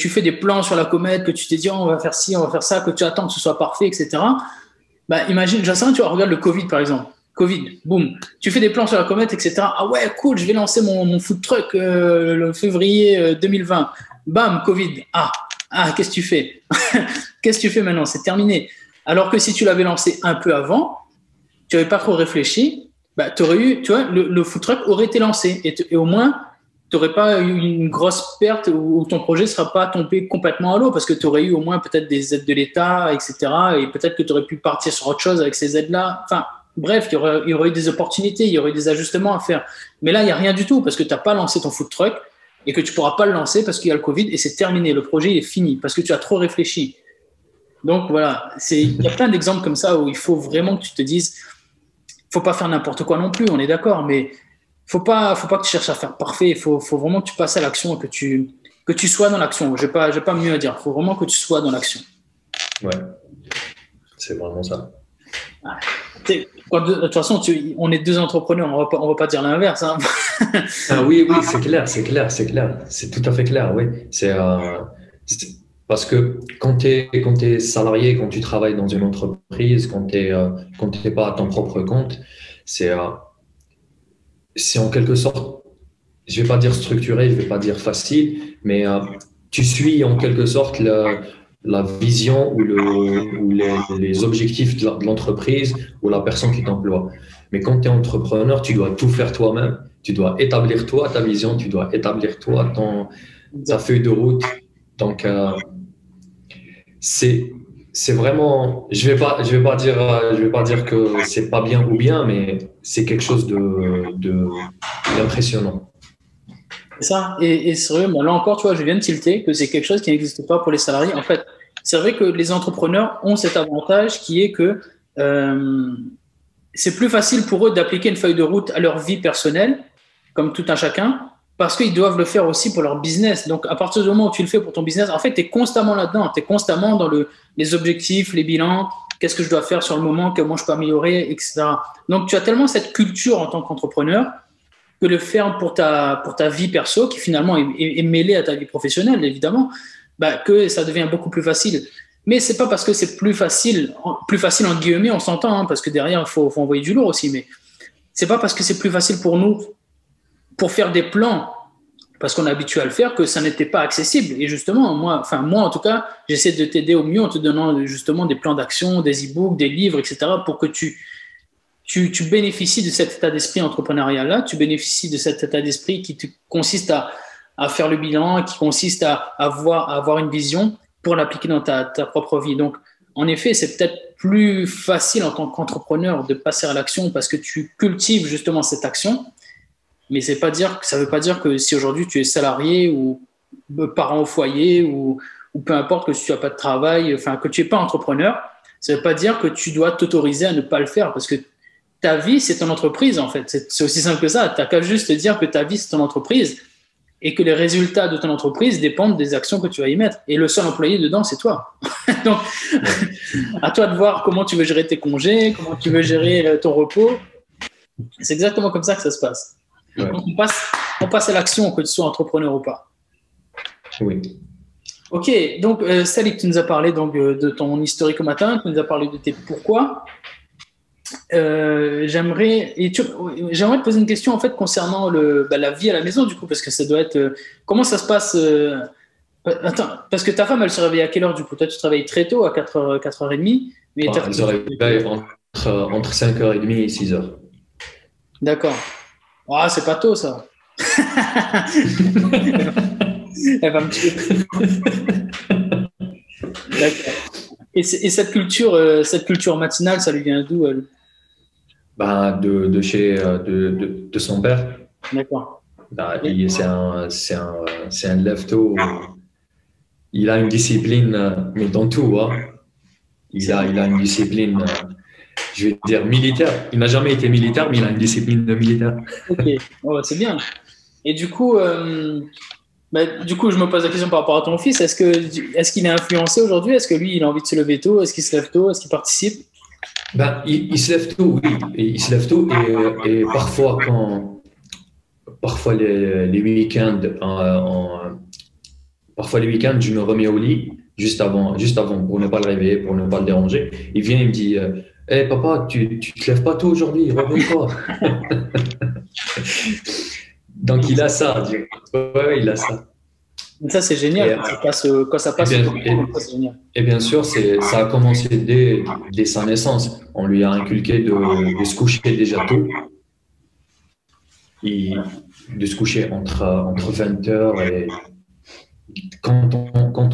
fais des plans sur la comète, que tu te dis oh, on va faire ci, on va faire ça, que tu attends que ce soit parfait, etc. Bah, imagine, j'en sais rien, tu vois, regarde le Covid par exemple. Covid, boum. Tu fais des plans sur la comète, etc. Ah ouais, cool, je vais lancer mon food truck le février 2020. Bam, Covid. Qu'est-ce que tu fais? Qu'est-ce que tu fais maintenant? C'est terminé. Alors que si tu l'avais lancé un peu avant, tu n'avais pas trop réfléchi, bah, tu aurais eu, tu vois, le food truck aurait été lancé. Et au moins, tu n'aurais pas eu une grosse perte ou ton projet ne sera pas tombé complètement à l'eau parce que tu aurais eu au moins peut-être des aides de l'État, etc. Et peut-être que tu aurais pu partir sur autre chose avec ces aides-là. Enfin, bref, il y aurait eu des opportunités, il y aurait eu des ajustements à faire. Mais là, il n'y a rien du tout parce que tu n'as pas lancé ton food truck et que tu ne pourras pas le lancer parce qu'il y a le Covid et c'est terminé. Le projet est fini parce que tu as trop réfléchi. Donc voilà, il y a plein d'exemples comme ça où il faut vraiment que tu te dises, faut pas faire n'importe quoi non plus, on est d'accord, mais faut pas que tu cherches à faire parfait. Il faut vraiment que tu passes à l'action et que tu sois dans l'action. J'ai pas mieux à dire. Il faut vraiment que tu sois dans l'action. Ouais, c'est vraiment ça. De toute façon, on est deux entrepreneurs, on va pas dire l'inverse. Hein. Ah oui, oui, c'est clair, c'est clair, c'est clair. C'est tout à fait clair, oui. Parce que quand tu es salarié, quand tu travailles dans une entreprise, quand tu n'es pas à ton propre compte, c'est en quelque sorte, je ne vais pas dire structuré, je ne vais pas dire facile, mais tu suis en quelque sorte la vision ou les objectifs de l'entreprise ou la personne qui t'emploie. Mais quand tu es entrepreneur, tu dois tout faire toi-même. Tu dois établir toi ta vision, tu dois établir toi ta feuille de route. Donc, c'est vraiment, je vais pas dire que c'est pas bien ou bien, mais c'est quelque chose d'impressionnant. C'est ça. Et sérieux, bon, là encore, tu vois, je viens de tilter que c'est quelque chose qui n'existe pas pour les salariés. En fait, c'est vrai que les entrepreneurs ont cet avantage qui est que euh, c'est plus facile pour eux d'appliquer une feuille de route à leur vie personnelle, comme tout un chacun, parce qu'ils doivent le faire aussi pour leur business. Donc, à partir du moment où tu le fais pour ton business, en fait, tu es constamment là-dedans. Tu es constamment dans les objectifs, les bilans, qu'est-ce que je dois faire sur le moment, comment je peux améliorer, etc. Donc, tu as tellement cette culture en tant qu'entrepreneur que le faire pour ta vie perso, qui finalement est mêlée à ta vie professionnelle, évidemment, bah, que ça devient beaucoup plus facile. Mais c'est pas parce que c'est plus facile en guillemets, on s'entend, hein, parce que derrière, faut envoyer du lourd aussi, mais c'est pas parce que c'est plus facile pour nous pour faire des plans, parce qu'on est habitué à le faire, que ça n'était pas accessible. Et justement, moi en tout cas, j'essaie de t'aider au mieux en te donnant justement des plans d'action, des e-books, des livres, etc., pour que tu bénéficies de cet état d'esprit entrepreneurial-là, tu bénéficies de cet état d'esprit qui consiste à faire le bilan, qui consiste à avoir une vision pour l'appliquer dans ta propre vie. Donc, en effet, c'est peut-être plus facile en tant qu'entrepreneur de passer à l'action parce que tu cultives justement cette action, mais ça ne veut pas dire que si aujourd'hui tu es salarié ou parent au foyer ou peu importe que si tu n'as pas de travail, enfin que tu n'es pas entrepreneur, ça ne veut pas dire que tu dois t'autoriser à ne pas le faire parce que ta vie, c'est ton entreprise, en fait. C'est aussi simple que ça. Tu n'as qu'à juste te dire que ta vie, c'est ton entreprise et que les résultats de ton entreprise dépendent des actions que tu vas y mettre. Et le seul employé dedans, c'est toi. Donc, à toi de voir comment tu veux gérer tes congés, comment tu veux gérer ton repos. C'est exactement comme ça que ça se passe. Ouais. Donc, on passe à l'action, que tu sois entrepreneur ou pas. Oui. Ok, donc Salik, tu nous as parlé donc, de ton historique au matin, tu nous as parlé de tes pourquoi. J'aimerais te poser une question en fait concernant la vie à la maison du coup parce que ça doit être comment ça se passe attends parce que ta femme elle se réveille à quelle heure du coup toi tu travailles très tôt à 4h, 4h30 mais elle se réveille entre 5h30 et 6h. D'accord. Ah, c'est pas tôt ça. Elle va me tuer. D'accord. Et cette culture matinale ça lui vient d'où elle? De son père. D'accord. C'est un lève-tôt. Il a une discipline, mais dans tout. Hein. Il a une discipline, je vais dire, militaire. Il n'a jamais été militaire, mais il a une discipline de militaire. Ok, oh, c'est bien. Et du coup, je me pose la question par rapport à ton fils. Est-ce qu'il est influencé aujourd'hui? Est-ce que lui, il a envie de se lever tôt? Est-ce qu'il se lève tôt? Est-ce qu'il participe? Il se lève tôt, oui. Il se lève tôt et parfois les week-ends, je me remets au lit juste avant pour ne pas le réveiller, pour ne pas le déranger. Il vient, il me dit hey, papa, tu te lèves pas tôt aujourd'hui, réveille-toi. Donc il a ça. Ouais, il a ça. Ça, c'est génial. Quand ça passe, c'est génial. Et bien sûr, ça a commencé dès sa naissance. On lui a inculqué de se coucher déjà tôt. Et de se coucher entre 20h et quand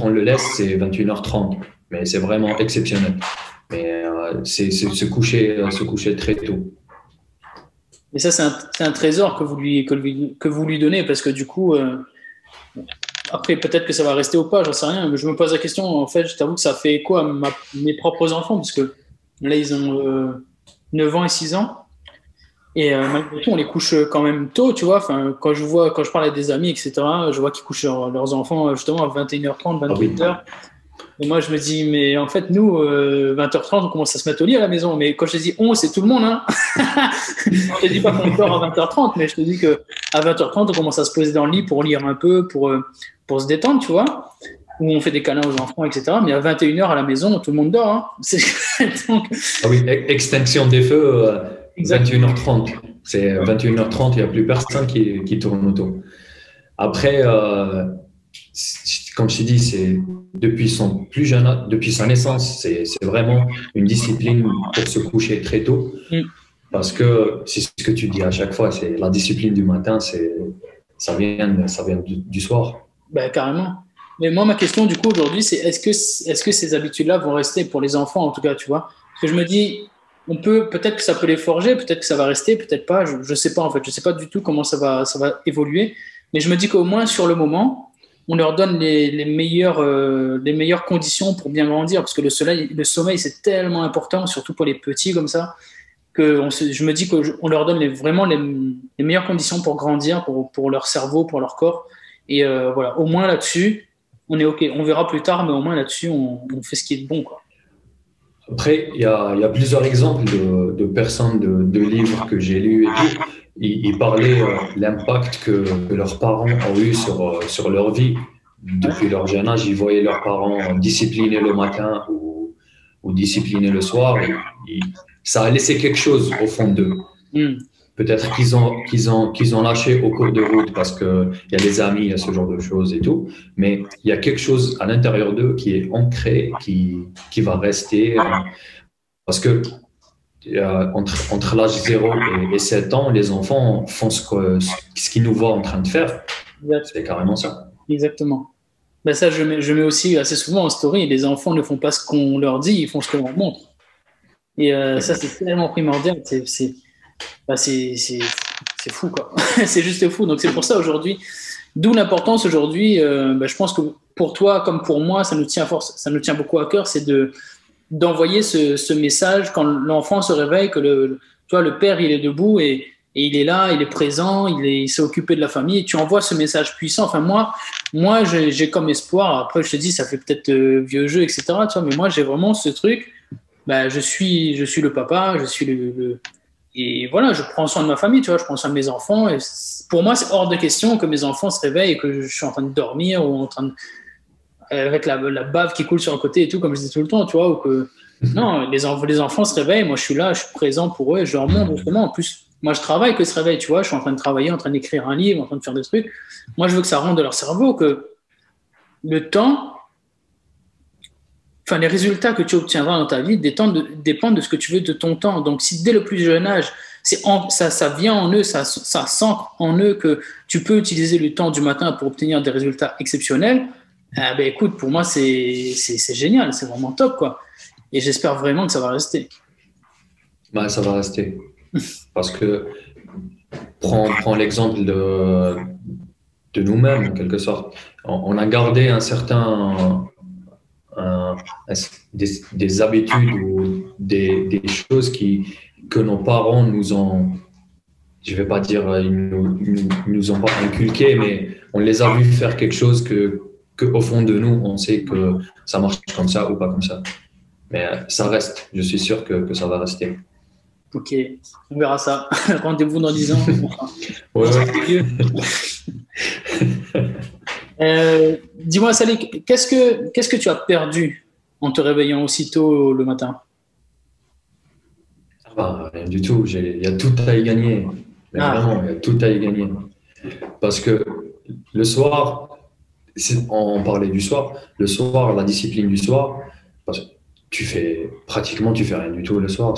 on le laisse, c'est 21h30. Mais c'est vraiment exceptionnel. Mais c'est se coucher très tôt. Et ça, c'est un trésor que vous lui donnez parce que du coup, après, peut-être que ça va rester ou pas, j'en sais rien. Mais je me pose la question, en fait, je t'avoue que ça fait quoi à mes propres enfants parce que là, ils ont 9 ans et 6 ans. Et malgré tout, on les couche quand même tôt, tu vois. Enfin, quand je parle à des amis, etc., je vois qu'ils couchent leurs enfants justement à 21h30, 28h. Et moi, je me dis, mais en fait, nous, 20h30, on commence à se mettre au lit à la maison. Mais quand je te dis on, c'est tout le monde. Hein. Je te dis pas qu'on dort à 20h30, mais je te dis qu'à 20h30, on commence à se poser dans le lit pour lire un peu, pour se détendre, tu vois. Où on fait des câlins aux enfants, etc. Mais à 21h à la maison, tout le monde dort. Hein. Donc... Ah oui, extinction des feux, 21h30. C'est 21h30, il n'y a plus personne qui tourne autour. Après, comme je t'ai dit, c'est depuis sa naissance, c'est vraiment une discipline pour se coucher très tôt. Parce que c'est ce que tu dis à chaque fois, c'est la discipline du matin, ça vient du soir. Ben, carrément. Mais moi, ma question du coup aujourd'hui, c'est est-ce que ces habitudes-là vont rester pour les enfants en tout cas, tu vois? Parce que je me dis, peut-être que ça peut les forger, peut-être que ça va rester, peut-être pas. Je sais pas en fait, je sais pas du tout comment ça va évoluer. Mais je me dis qu'au moins, sur le moment, on leur donne les meilleures conditions pour bien grandir. Parce que le sommeil, c'est tellement important, surtout pour les petits comme ça, que je me dis qu'on leur donne vraiment les meilleures conditions pour grandir, pour leur cerveau, pour leur corps. Et voilà, au moins là-dessus, on est OK. On verra plus tard, mais au moins là-dessus, on fait ce qui est bon, quoi. Après, il y a plusieurs exemples de personnes, de livres que j'ai lus et tout. Ils parlaient de l'impact que leurs parents ont eu sur leur vie. Depuis leur jeune âge, ils voyaient leurs parents disciplinés le matin ou disciplinés le soir. Ça a laissé quelque chose au fond d'eux. Peut-être qu'ils ont lâché au cours de route parce qu'il y a des amis, il y a ce genre de choses et tout. Mais il y a quelque chose à l'intérieur d'eux qui est ancré, qui va rester. Parce que entre l'âge 0 et 7 ans, les enfants font ce qu'ils nous voient en train de faire. C'est carrément ça. Exactement. Ben ça, je mets aussi assez souvent en story, les enfants ne font pas ce qu'on leur dit, ils font ce qu'on leur montre. Et ça, c'est tellement primordial. C'est fou, quoi. C'est juste fou. Donc, c'est pour ça aujourd'hui, d'où l'importance aujourd'hui, je pense que pour toi comme pour moi, ça nous tient beaucoup à cœur, c'est d'envoyer ce message quand l'enfant se réveille, que le père, il est debout et il est là, il est présent, il s'est occupé de la famille, et tu envoies ce message puissant. Enfin, moi j'ai comme espoir, après je te dis, ça fait peut-être vieux jeu, etc., tu vois, mais moi j'ai vraiment ce truc, je suis le papa, je suis et voilà, je prends soin de ma famille, tu vois, je prends soin de mes enfants, et pour moi c'est hors de question que mes enfants se réveillent et que je suis en train de dormir ou en train de avec la bave qui coule sur un côté et tout, comme je dis tout le temps, tu vois, ou que non, les enfants se réveillent, moi je suis là, je suis présent pour eux, et je leur montre justement. En plus, moi je travaille que se réveillent, tu vois, je suis en train de travailler, en train d'écrire un livre, en train de faire des trucs. Moi je veux que ça rentre de leur cerveau, que le temps, enfin les résultats que tu obtiendras dans ta vie dépendent de ce que tu veux de ton temps. Donc si dès le plus jeune âge, ça vient en eux, ça s'ancre en eux que tu peux utiliser le temps du matin pour obtenir des résultats exceptionnels. Écoute, pour moi, c'est génial, c'est vraiment top, quoi. Et j'espère vraiment que ça va rester. Ça va rester. Parce que, prends l'exemple de nous-mêmes, en quelque sorte. On a gardé des habitudes ou des choses que nos parents nous ont, je ne vais pas dire, ils nous ont pas inculqué, mais on les a vus faire quelque chose qu'au fond de nous, on sait que ça marche comme ça ou pas comme ça. Mais ça reste. Je suis sûr que ça va rester. Ok, on verra ça. Rendez-vous dans 10 ans. Ouais. Dis-moi, Salik, qu'est-ce que tu as perdu en te réveillant aussitôt le matin? Rien du tout. Il y a tout à y gagner. Mais vraiment, il y a tout à y gagner. Parce que le soir, on parlait du soir, la discipline du soir, parce que tu fais rien du tout le soir.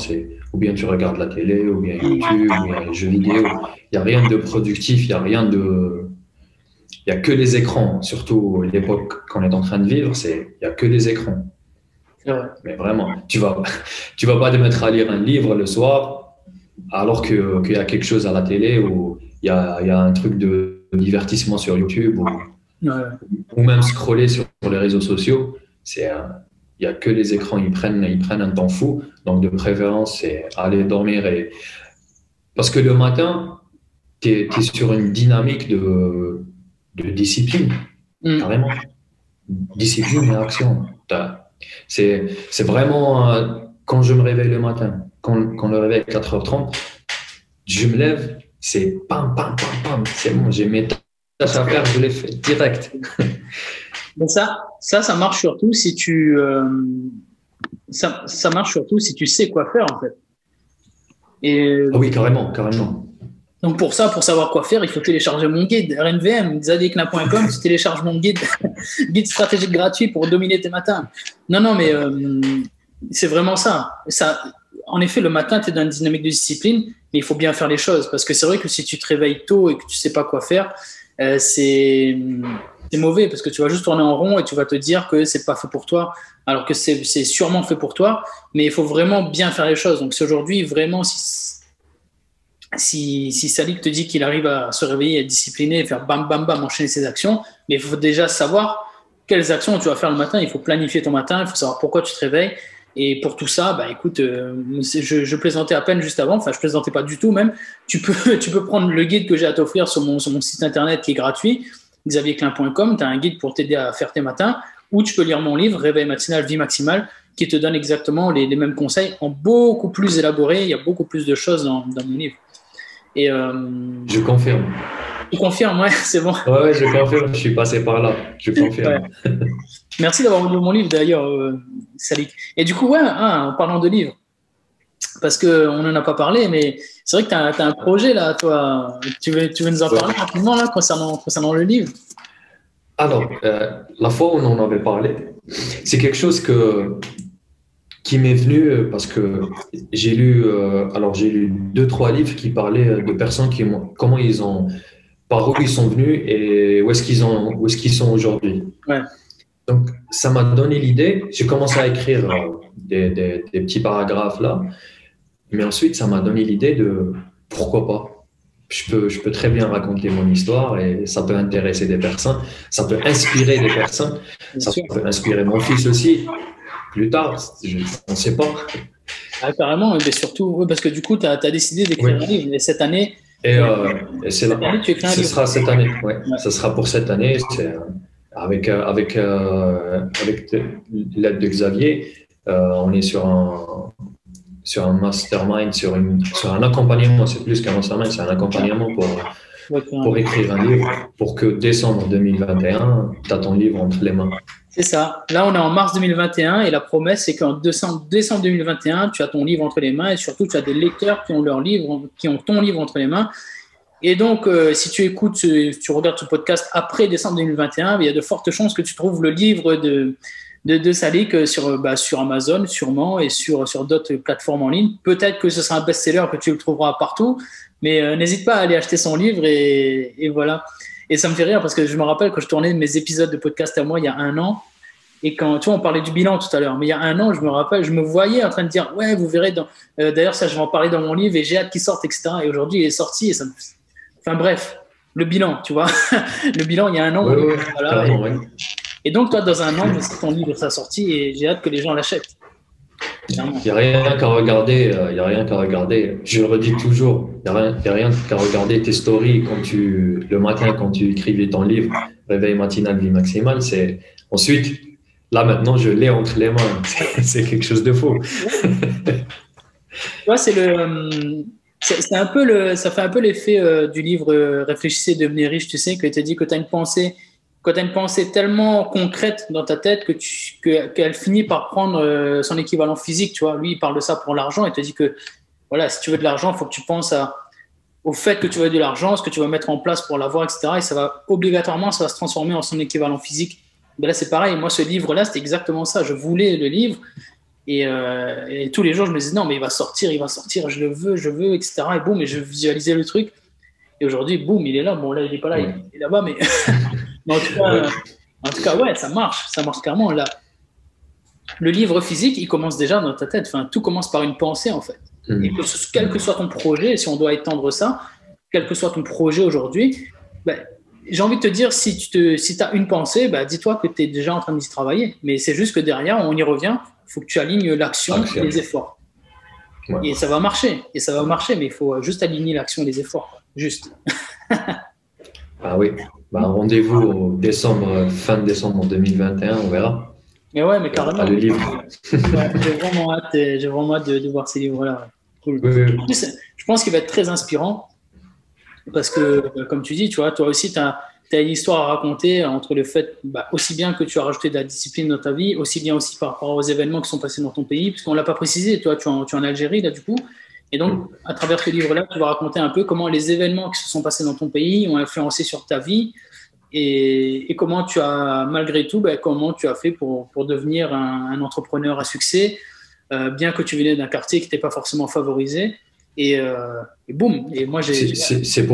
Ou bien tu regardes la télé, ou bien YouTube, ou bien les jeux vidéo. Il n'y a rien de productif, il n'y a que les écrans. Surtout l'époque qu'on est en train de vivre, il n'y a que les écrans. Ouais. Mais vraiment, tu vas pas te mettre à lire un livre le soir alors qu'il y a quelque chose à la télé ou il y a un truc de divertissement sur YouTube ou même scroller sur les réseaux sociaux. Il n'y a que les écrans, ils prennent un temps fou. Donc, de préférence, c'est aller dormir. Parce que le matin, tu es sur une dynamique de discipline, carrément. Discipline et action. C'est vraiment quand je me réveille le matin, quand le réveil est 4h30, je me lève, c'est pam, pam, pam, pam. C'est bon, j'ai mes tâches à faire, je les fais direct. Mais ça marche surtout si tu ça marche surtout si tu sais quoi faire, en fait. Oui, carrément. Donc pour savoir quoi faire, il faut télécharger mon guide RNVM, zadikna.com, tu télécharges mon guide stratégique gratuit pour dominer tes matins. Non, mais c'est vraiment ça. En effet, le matin, tu es dans une dynamique de discipline, mais il faut bien faire les choses. Parce que c'est vrai que si tu te réveilles tôt et que tu sais pas quoi faire, c'est mauvais parce que tu vas juste tourner en rond et tu vas te dire que c'est pas fait pour toi, alors que c'est sûrement fait pour toi, mais il faut vraiment bien faire les choses. Donc c'est aujourd'hui vraiment si Salik te dit qu'il arrive à se réveiller, à être discipliné, faire bam, bam, bam, enchaîner ses actions, mais il faut déjà savoir quelles actions tu vas faire le matin. Il faut planifier ton matin, il faut savoir pourquoi tu te réveilles. Et pour tout ça, bah, écoute, je plaisantais à peine juste avant, enfin, je plaisantais pas du tout même. Tu peux prendre le guide que j'ai à t'offrir sur mon site internet qui est gratuit, xavierclin.com. Tu as un guide pour t'aider à faire tes matins, ou tu peux lire mon livre, Réveil matinal, vie maximale, qui te donne exactement les mêmes conseils en beaucoup plus élaboré. Il y a beaucoup plus de choses dans mon livre. Et, je confirme. Tu confirmes, ouais, c'est bon. Ouais, je confirme, je suis passé par là, je confirme. Ouais. Merci d'avoir lu mon livre d'ailleurs, Salik. Et du coup, ouais, en parlant de livres, parce qu'on n'en a pas parlé, mais c'est vrai que tu as un projet là, toi. Tu veux nous en parler rapidement là, concernant le livre? Alors, la fois où on en avait parlé, c'est quelque chose qui m'est venu parce que j'ai lu 2-3 livres qui parlaient de personnes par où ils sont venus et où est-ce qu'ils sont aujourd'hui. Ouais. Donc, ça m'a donné l'idée. J'ai commencé à écrire des petits paragraphes là, mais ensuite, ça m'a donné l'idée de pourquoi pas. Je peux très bien raconter mon histoire et ça peut intéresser des personnes, ça peut inspirer des personnes, ça peut inspirer mon fils aussi. Plus tard, on ne sait pas. Ah, carrément, mais surtout, parce que du coup, tu as décidé d'écrire un livre. Et cette année, et c'est là. Ce sera cette année. Ouais. Ça sera pour cette année. C'est, avec l'aide de Xavier, on est sur un mastermind, sur un accompagnement. C'est plus qu'un mastermind, c'est un accompagnement pour écrire un livre, pour que décembre 2021, tu as ton livre entre les mains. C'est ça. Là, on est en mars 2021 et la promesse, c'est qu'en décembre 2021, tu as ton livre entre les mains et surtout, tu as des lecteurs qui ont ton livre entre les mains. Et donc, si tu écoutes, tu regardes ce podcast après décembre 2021, il y a de fortes chances que tu trouves le livre de Salik sur Amazon, sûrement, et sur d'autres plateformes en ligne. Peut-être que ce sera un best-seller, que tu le trouveras partout, mais n'hésite pas à aller acheter son livre et voilà. Et ça me fait rire parce que je me rappelle quand je tournais mes épisodes de podcast à moi il y a 1 an, et quand, tu vois, on parlait du bilan tout à l'heure, mais il y a 1 an, je me rappelle, je me voyais en train de dire, ouais, vous verrez, d'ailleurs, ça, je vais en parler dans mon livre et j'ai hâte qu'il sorte, etc. Et aujourd'hui, il est sorti et ça me... Enfin bref, le bilan, tu vois. Le bilan, il y a 1 an. Oui, voilà, et donc, toi, dans 1 an, je sais ton livre sera sorti et j'ai hâte que les gens l'achètent. Il n'y a rien qu'à regarder, je le redis toujours, il n'y a rien qu'à regarder tes stories le matin quand tu écrivais ton livre, Réveil matinal, vie maximale, c'est ensuite, là maintenant je l'ai entre les mains, c'est quelque chose de faux. Ouais, c'est un peu ça fait un peu l'effet du livre Réfléchissez, devenez riche, tu sais, que tu as dit que tu as une pensée. Quand tu as une pensée tellement concrète dans ta tête qu'elle finit par prendre son équivalent physique, tu vois. Lui, il parle de ça pour l'argent. Il te dit que voilà, si tu veux de l'argent, il faut que tu penses au fait que tu veux de l'argent, ce que tu vas mettre en place pour l'avoir, etc. Et ça va se transformer en son équivalent physique. Ben là, c'est pareil. Moi, ce livre-là, c'était exactement ça. Je voulais le livre et tous les jours, je me disais non, mais il va sortir, je le veux, etc. Et boum, et je visualisais le truc. Et aujourd'hui, boum, il est là. Bon, là, il n'est pas là, il est là-bas, mais... Mais en tout cas, ouais, ça marche clairement. Là, le livre physique, il commence déjà dans ta tête. Enfin, tout commence par une pensée, en fait. Et quel que soit ton projet, si on doit étendre ça, quel que soit ton projet aujourd'hui, j'ai envie de te dire, si tu as une pensée, dis-toi que tu es déjà en train d'y travailler. Mais c'est juste que derrière, on y revient, il faut que tu alignes l'action et les efforts. Ouais. Et ça va marcher, mais il faut juste aligner l'action et les efforts. Juste. Ah oui. Rendez-vous fin décembre 2021, on verra. Mais ouais, mais carrément. Le livre. Ouais, j'ai vraiment hâte de voir ces livres-là. Cool. Oui. En plus, je pense qu'il va être très inspirant parce que, comme tu dis, tu vois, toi aussi, tu as une histoire à raconter entre le fait, aussi bien que tu as rajouté de la discipline dans ta vie, aussi bien aussi par rapport aux événements qui sont passés dans ton pays, puisqu'on ne l'a pas précisé, toi, tu es en Algérie, là, du coup. Et donc, à travers ce livre-là, tu vas raconter un peu comment les événements qui se sont passés dans ton pays ont influencé sur ta vie et comment tu as, malgré tout, comment tu as fait pour devenir un entrepreneur à succès, bien que tu venais d'un quartier qui n'était pas forcément favorisé. Et boum. Et moi, c'est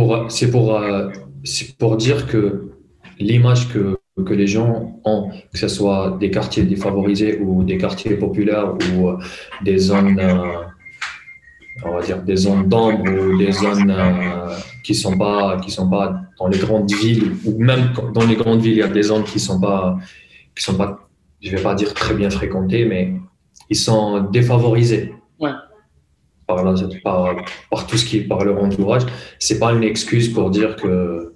pour dire que l'image que les gens ont, que ce soit des quartiers défavorisés ou des quartiers populaires ou des zones on va dire, des zones d'ombre ou des zones qui sont pas dans les grandes villes, ou même dans les grandes villes, il y a des zones qui sont pas, je vais pas dire très bien fréquentées, mais ils sont défavorisés Ouais. par, par tout ce qui est par leur entourage. C'est pas une excuse pour dire que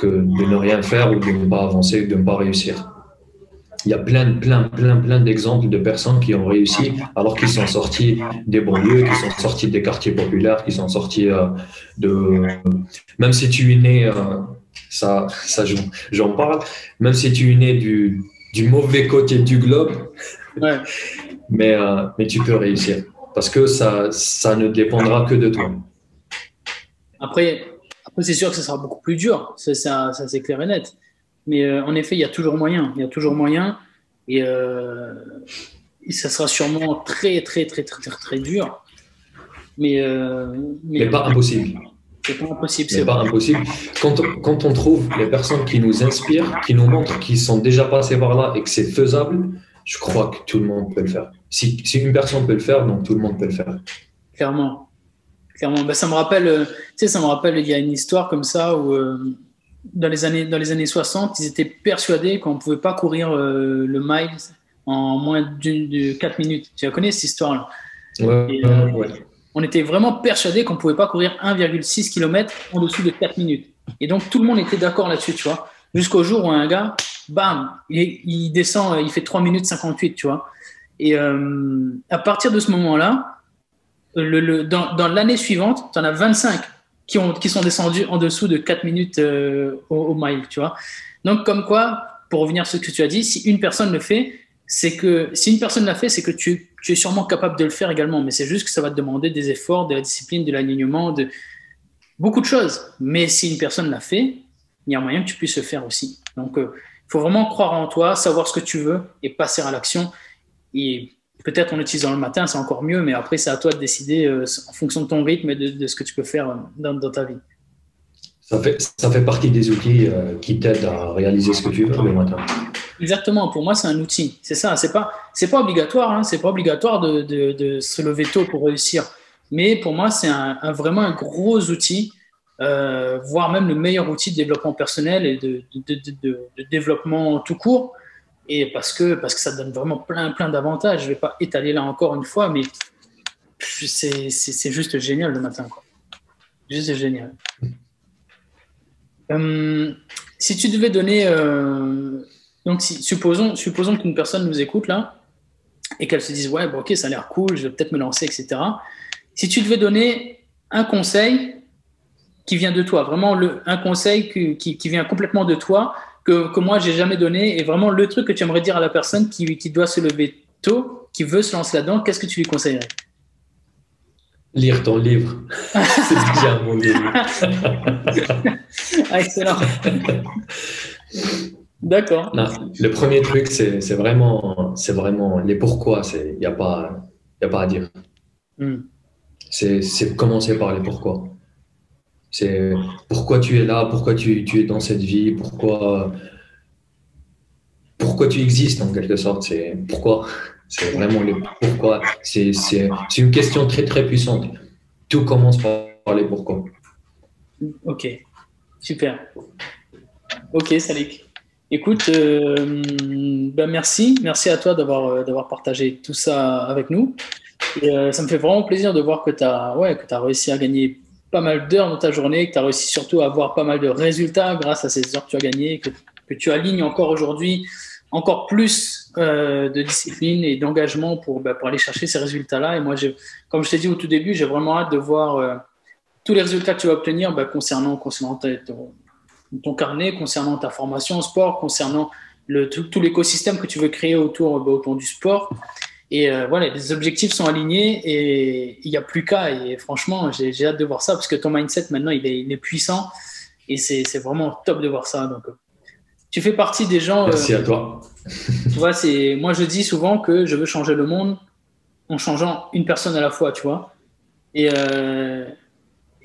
de ne rien faire ou de ne pas avancer ou de ne pas réussir. Il y a plein d'exemples de personnes qui ont réussi alors qu'ils sont sortis des banlieues, qui sont sortis des quartiers populaires, qui sont sortis de. Même si tu es né, j'en parle, même si tu es né du mauvais côté du globe, Ouais. mais tu peux réussir parce que ça ne dépendra que de toi. Après, c'est sûr que ce sera beaucoup plus dur, ça c'est clair et net. Mais en effet, il y a toujours moyen. Il y a toujours moyen. Et, et ça sera sûrement très, très, très, très, très, très dur. Mais, Mais pas impossible. c'est pas impossible. Mais pas impossible. Quand on trouve les personnes qui nous inspirent, qui nous montrent qu'ils sont déjà passés par là et que c'est faisable, je crois que tout le monde peut le faire. Si une personne peut le faire, donc tout le monde peut le faire. Clairement. Clairement. Ben, ça me rappelle, tu sais, ça me rappelle, il y a une histoire comme ça où dans les années 60, ils étaient persuadés qu'on ne pouvait pas courir le mile en moins de 4 minutes. Tu la connais cette histoire-là? Ouais, Et, ouais. on était vraiment persuadés qu'on ne pouvait pas courir 1,6 km en dessous de 4 minutes. Et donc, tout le monde était d'accord là-dessus, tu vois. Jusqu'au jour où un gars, bam, il descend, il fait 3 minutes 58, tu vois. Et à partir de ce moment-là, dans l'année suivante, tu en as 25 qui sont descendus en dessous de 4 minutes au mile, tu vois. Donc, comme quoi, pour revenir à ce que tu as dit, si une personne le fait, c'est que tu es sûrement capable de le faire également, mais c'est juste que ça va te demander des efforts, de la discipline, de l'alignement, de beaucoup de choses. Mais si une personne l'a fait, il y a moyen que tu puisses le faire aussi. Donc, il faut vraiment croire en toi, savoir ce que tu veux et passer à l'action. Et peut-être en utilisant le matin, c'est encore mieux, mais après, c'est à toi de décider en fonction de ton rythme et de ce que tu peux faire dans ta vie. Ça fait partie des outils qui t'aident à réaliser ce que tu veux le matin. Exactement, pour moi, c'est un outil. C'est ça, c'est pas obligatoire, hein, c'est pas obligatoire de se lever tôt pour réussir. Mais pour moi, c'est vraiment un gros outil, voire même le meilleur outil de développement personnel et de développement tout court. Et parce que ça donne vraiment plein d'avantages. Je vais pas étaler là encore une fois, mais c'est juste génial le matin, quoi. Juste génial. Si tu devais donner donc, supposons qu'une personne nous écoute là et qu'elle se dise ouais, bon, ok, ça a l'air cool, je vais peut-être me lancer, etc. Si tu devais donner un conseil qui vient de toi, vraiment un conseil qui vient complètement de toi, que moi j'ai jamais donné, et vraiment le truc que tu aimerais dire à la personne qui doit se lever tôt, qui veut se lancer là-dedans, qu'est-ce que tu lui conseillerais? Lire ton livre, c'est déjà un bon début. Ah, excellent. D'accord. Non, le premier truc, c'est vraiment les pourquoi. Il n'y a pas à dire. C'est commencer par les pourquoi. C'est pourquoi tu es là, pourquoi tu es dans cette vie, pourquoi tu existes en quelque sorte. C'est pourquoi. C'est vraiment le pourquoi. C'est une question très très puissante. Tout commence par les pourquoi. Ok, super. Ok, Salik. Écoute, ben merci à toi d'avoir partagé tout ça avec nous. Et, ça me fait vraiment plaisir de voir que tu as réussi à gagner pas mal d'heures dans ta journée, que tu as réussi surtout à avoir pas mal de résultats grâce à ces heures que tu as gagnées, que tu alignes encore aujourd'hui encore plus de discipline et d'engagement pour aller chercher ces résultats-là. Et moi, comme je t'ai dit au tout début, j'ai vraiment hâte de voir tous les résultats que tu vas obtenir concernant ton carnet, concernant ta formation au sport, concernant tout l'écosystème que tu veux créer autour du sport. Et voilà, les objectifs sont alignés et il n'y a plus qu'à. Et franchement, j'ai hâte de voir ça parce que ton mindset maintenant, il est puissant et c'est vraiment top de voir ça. Donc, tu fais partie des gens. Merci à toi. Tu vois, moi, je dis souvent que je veux changer le monde en changeant une personne à la fois, tu vois. Et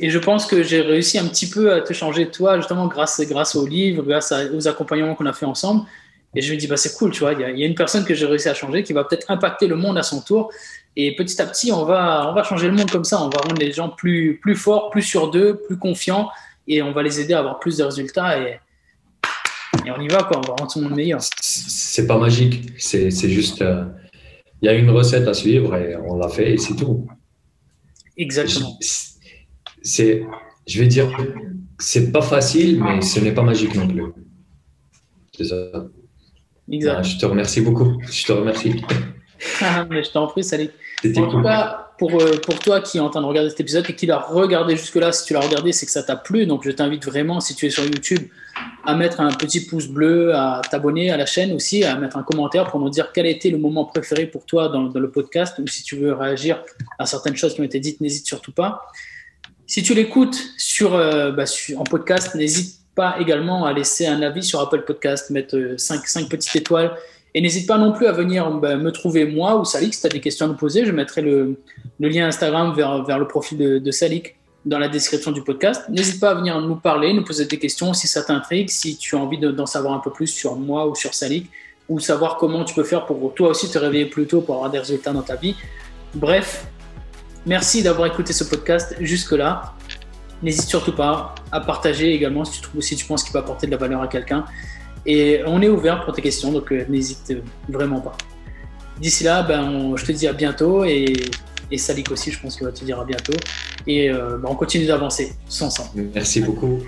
je pense que j'ai réussi un petit peu à te changer toi, justement, grâce aux livres, grâce aux accompagnements qu'on a fait ensemble. Et je me dis, bah, c'est cool, tu vois, il y a une personne que j'ai réussi à changer qui va peut-être impacter le monde à son tour. Et petit à petit, on va changer le monde comme ça. On va rendre les gens plus forts, plus sûrs d'eux, plus confiants. Et on va les aider à avoir plus de résultats. Et on y va, quoi. On va rendre tout le monde meilleur. C'est pas magique. C'est juste, il y a une recette à suivre et on l'a fait et c'est tout. Exactement. Je vais dire, c'est pas facile, mais ce n'est pas magique non plus. C'est ça. Exact. Je te remercie beaucoup. Je te remercie. Mais je t'en prie, salut. C'était En tout cool. cas, pour toi qui est en train de regarder cet épisode et qui l'a regardé jusque-là, si tu l'as regardé, c'est que ça t'a plu. Donc, je t'invite vraiment, si tu es sur YouTube, à mettre un petit pouce bleu, à t'abonner à la chaîne aussi, à mettre un commentaire pour nous dire quel a été le moment préféré pour toi dans le podcast. Ou si tu veux réagir à certaines choses qui ont été dites, n'hésite surtout pas. Si tu l'écoutes en podcast, n'hésite pas également à laisser un avis sur Apple Podcast, mettre 5 petites étoiles. Et n'hésite pas non plus à venir me trouver moi ou Salik si tu as des questions à nous poser. Je mettrai le lien Instagram vers le profil de Salik dans la description du podcast. N'hésite pas à venir nous parler, nous poser des questions si ça t'intrigue, si tu as envie d'en savoir un peu plus sur moi ou sur Salik, ou savoir comment tu peux faire pour toi aussi te réveiller plus tôt pour avoir des résultats dans ta vie. Bref, merci d'avoir écouté ce podcast jusque-là. N'hésite surtout pas à partager également si tu penses qu'il peut apporter de la valeur à quelqu'un. Et on est ouvert pour tes questions, donc n'hésite vraiment pas. D'ici là, je te dis à bientôt et Salik aussi, je pense qu'il va te dire à bientôt. Et on continue d'avancer ensemble. Merci beaucoup.